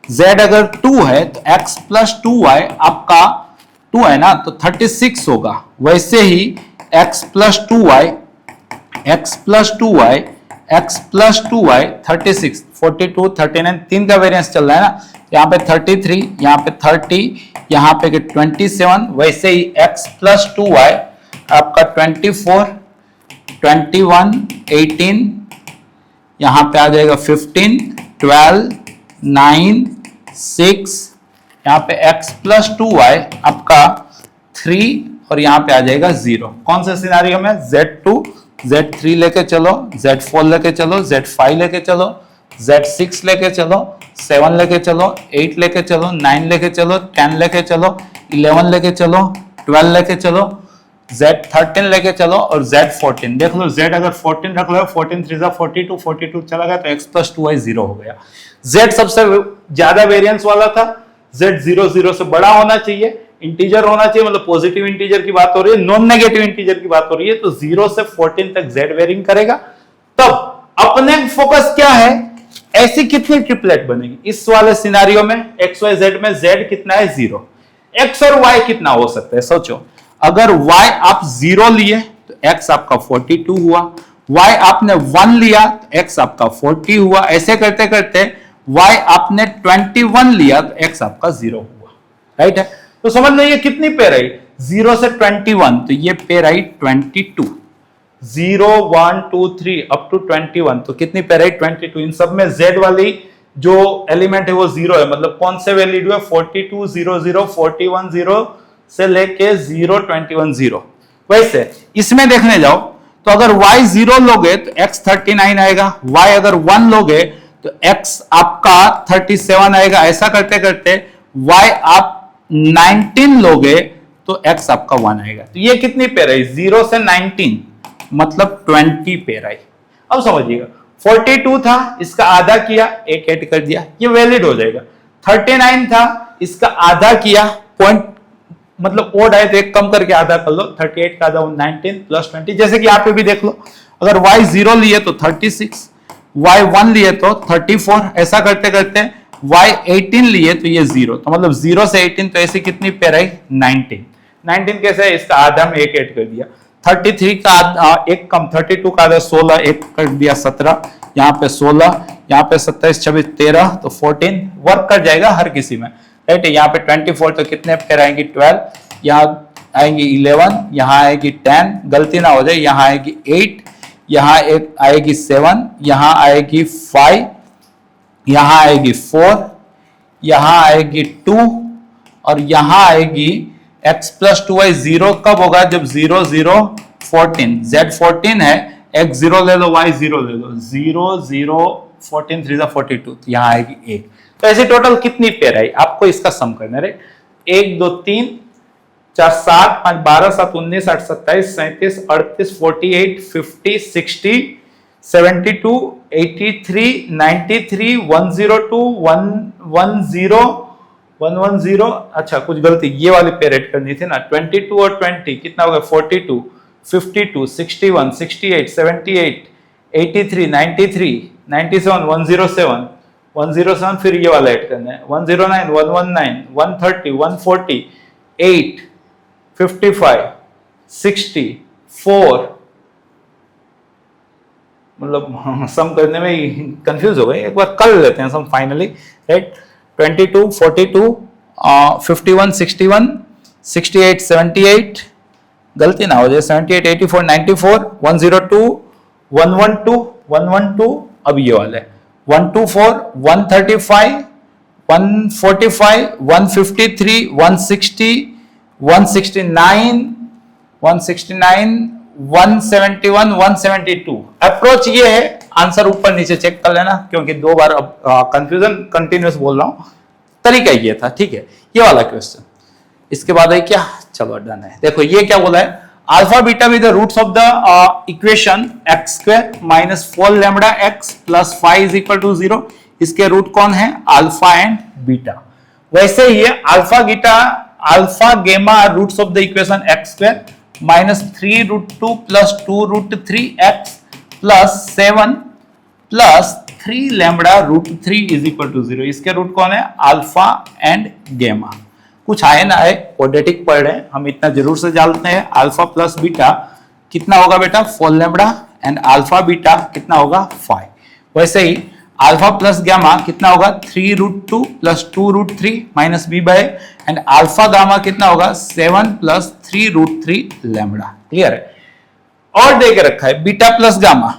z अगर 2 है तो x प्लस 2y आपका 2 है ना, तो 36 होगा। वैसे ही x प्लस 2y 36 42 39 3 का वेरिएंस चल रहा है ना, यहाँ पे 33, यहाँ पे 30, यहाँ पे 27। वैसे ही x प्लस 2y आपका 24 21 18, यहाँ पे आ जाएगा 15 12 9 6, यहाँ पे x प्लस 2y आपका 3 और यहाँ पे आ जाएगा 0। कौन से सिनारियो में, Z2 Z3 लेके चलो, Z4 लेके चलो, Z5 लेके चलो, Z6 लेके चलो, 7 लेके चलो, 8 लेके चलो, 9 लेके चलो, 10 लेके चलो, 11 लेके चलो, 12 लेके चलो, Z13 लेके चलो और Z14 देख लो। Z अगर 14 रख लो, 14 3 जा 42, 42 चला गया तो x प्लस 2y 0 हो गया। Z सबसे ज्यादा वेरिएंस वाला था, Z 0 0 से बड़ा होना चाहिए, इंटीजर होना चाहिए, मतलब पॉजिटिव इंटीजर की बात हो रही है, नॉन नेगेटिव इंटीजर की बात हो रही है, तो 0 से 14 तक Z वेरिंग करेगा। तब अपने फोकस क्या है, ऐसी कितनी ट्रिपलेट बनेगी इस वाले सिनारियो में, एक्स वाई जेड में Z कितना है 0, x और y कितना हो सकता है सोचो। अगर y आप 0 लिए तो x आपका 42 हुआ, y आपने 1 लिया तो x आपका 40 हुआ, ऐसे करते करते y आपने 21 लिया तो x आपका 0 हुआ, राइट है। तो समझ लो ये कितनी पेयर आई, 0 से 21, तो ये पेयर आई 22, 0 1 2 3 अप टू 21, तो कितनी पेयर आई 22। इन सब में z वाली जो एलिमेंट है वो 0 है, मतलब कौन से वैल्यू है 42 0 0 41 0 से लेके 0 21 0। वैसे इसमें देखने जाओ तो अगर y 0 लोगे तो x 39 आएगा, y अगर 1 लोगे तो x आपका 37 आएगा, ऐसा करते करते y आप 19 लोगे तो x आपका 1 आएगा। तो ये कितनी पेयर आई, 0 से 19 मतलब 20 पेयर आई। अब समझिएगा 42 था, इसका आधा किया, एक ऐड कर दिया, ये वैलिड हो जाएगा। 39 था, इसका आधा किया, पॉइंट मतलब ओड आए तो एक कम करके आधा कर लो, 38 का आधा 19 प्लस 20, जैसे कि यहाँ पे भी देख लो, अगर y 0 लिए तो 36, y 1 लिए तो 34, ऐसा करते करते y 18 लिए तो ये 0, तो मतलब 0 से 18, तो ऐसी कितनी पेयर आई 19। 19 कैसे है, इसका आधा में एक ऐड कर दिया, 33 का एक कम, 32 का आधा 16, एक कर दिया 17, यहाँ पे 16, यहाँ पे 27 26 13, तो 14 वर्क कर जाएगा हर किसी में, राइट। यहाँ पे 24, तो कितने पेयर आएंगी 12, यहाँ आएंगी 11, यहाँ आएगी 10, गलती ना हो जाए, यहाँ आएगी 8, यहाँ एक आएगी 7, यहाँ आएगी 5, यहाँ आएगी 4, यहाँ आएगी 2 और यहाँ आएगी x प्लस 2y 0 कब होगा, जब 0 0 14, z 14 है, x 0 ले लो y 0 ले लो, 0 0 14 3 42, तो यहाँ आएगी 1। तो ऐसे टोटल कितनी पेयर आई, आपको इसका सम करना है, 1 2 3 4 7 5 12 7 19 8 27 37 38 48 50 60 72 83 93 102 110 110, अच्छा कुछ गलती, ये वाली पेयर ऐड करनी थी ना, 22 और 20 कितना हो गया 42 52 61 68 78 83 93 97 107 107, फिर ये वाला ऐड करना है 109 119 130 140 8 55 60 4, मतलब सम करने में कंफ्यूज हो गए, एक बार कर लेते हैं सम फाइनली, राइट। 22 42 51 61 68 78, गलती ना हो जाए 78 84 94 102 112 112, अब ये वाला है 124 135 145 153 160 169 169 171 172। अप्रोच ये है, आंसर ऊपर नीचे चेक कर लेना, क्योंकि 2 बार अब कंफ्यूजन कंटिन्यूस बोल रहा हूं, तरीका ये था, ठीक है। ये वाला क्वेश्चन, इसके बाद है क्या, चलो डन है। देखो ये क्या बोला है, alpha beta with the roots of the equation x square minus 4 lambda x plus 5 is equal to 0, इसके रूट कौन है, अल्फा एंड बीटा। वैसे ही alpha beta alpha gamma roots of the equation x square minus 3 root 2 plus 2 root 3 x plus 7 plus 3 lambda root 3 is equal to 0, इसके root कौन है, alpha and गेमा। कुछ आए ना आए, क्वाड्रेटिक पढ़ रहे हैं हम, इतना जरूर से जानते हैं, अल्फा प्लस बीटा कितना होगा बेटा 4 लैम्बडा एंड अल्फा बीटा कितना होगा 5। वैसे ही अल्फा प्लस गामा कितना होगा 3 root 2 plus 2 root 3 minus b by, and alpha gamma कितना होगा 7 प्लस 3 रूट 3 लैम्बडा। क्लियर है। और दे के रखा है beta plus gamma,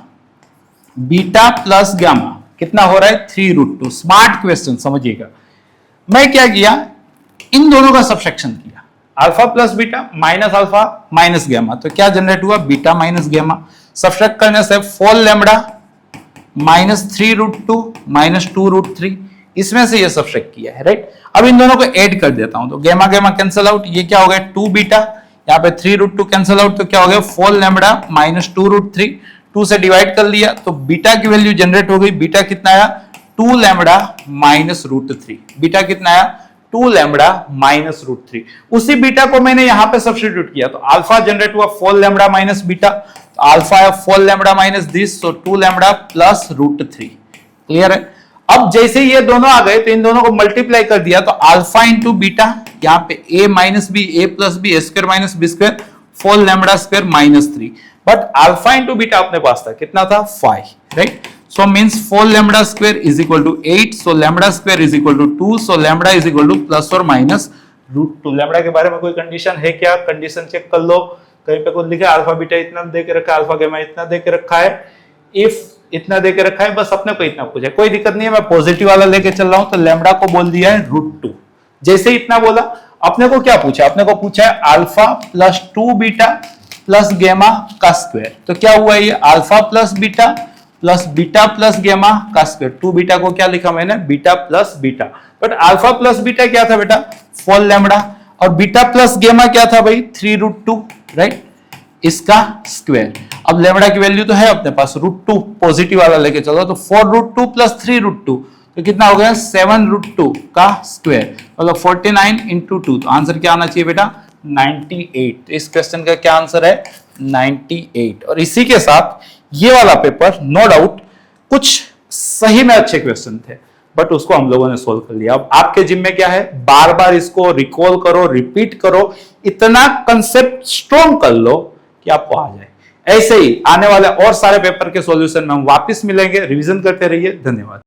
beta plus gamma कितना हो रहा है 3 रूट 2। स्मार्ट क्वेश्चन समझिएगा, मैं क्या किया, इन दोनों का सबसेक्शन किया, alpha plus beta minus alpha minus gamma, तो क्या जनरेट हुआ बीटा माइनस गामा। सबट्रैक्ट करने से 4 lambda minus 3 root 2 minus 2 root 3, इसमें से ये सबट्रैक्ट किया है, राइट। अब इन दोनों को ऐड कर देता हूं, तो गामा गामा कैंसिल आउट, ये क्या हो गया 2 बीटा, यहाँ पे 3√2 कैंसिल आउट, तो क्या हो गया 4 लैम्बडा माइनस 2√3, 2 से डिवाइड कर लिया तो बीटा की वैल्यू जनरेट हो गई। बीटा कितना आया 2 लैम्बडा माइनस √3। बीटा कितना आया 2 लैम्बडा माइनस √3। उसी बीटा को मैंने यहां पे सब्स्टिट्यूट किया तो अल्फा जनरेट हुआ 4 लैम्बडा माइनस बीटा, तो अल्फा है 4 lambda minus this, so 2 lambda plus √3। Clear है। अब जैसे ये दोनों आ गए तो इन दोनों को मल्टीप्लाई कर दिया तो अल्फा इंटू बीटा, यहाँ पे a minus b, a plus b, a square minus b square, 4 lambda square minus 3। But alpha into beta अपने पास था कितना था 5, right. So means 4 lambda square is equal to 8, so lambda square is equal to 2, so lambda is equal to plus और minus √2। Lambda के बारे में कोई कंडीशन है क्या? कंडीशन चेक कर लो, कहीं पे कुछ लिखा है अल्फा बीटा इतना दे के रखा है, अल्फा गामा इतना दे के रखा है, इफ इतना दे के रखा है, बस अपने को इतना पूछा है, कोई दिक्कत नहीं है। मैं पॉजिटिव वाला लेके चल रहा हूं तो लैम्बडा को बोल दिया है √2। जैसे इतना बोला अपने को क्या पूछा, अपने को पूछा है अल्फा प्लस 2 बीटा प्लस गेमा का स्क्वायर। तो क्या हुआ ये अल्फा प्लस बीटा प्लस गेमा का स्क्वायर। 2 बीटा को क्या लिखा मैंने beta plus beta, but alpha plus beta क्या था बेटा 4 लैम्बडा, और बीटा प्लस गेमा क्या था भाई 3√2, राइट, इसका स्क्वायर। अब लैम्बडा की वैल्यू तो है अपने पास √2, पॉजिटिव वाला लेके चलो तो 4√2 प्लस 3√2 तो कितना हो गया 7√2 का स्क्वायर, मतलब 49 इंटू 2। तो आंसर क्या आना चाहिए बेटा 98। तो इस क्वेश्चन का क्या आंसर है 98। और इसी के साथ ये वाला पेपर नो डाउट कुछ सही में अच्छे क्वेश्चन थे, बट उसको हम लोगों ने सोल्व कर लिया। अब आपके जिम में क्या है, बार बार इसको रिकॉल करो, रिपीट करो, इतना कंसेप्ट स्ट्रॉन्ग कर लो कि आपको आ जाए। ऐसे ही आने वाले और सारे पेपर के सॉल्यूशन में हम वापस मिलेंगे। रिवीजन करते रहिए। धन्यवाद।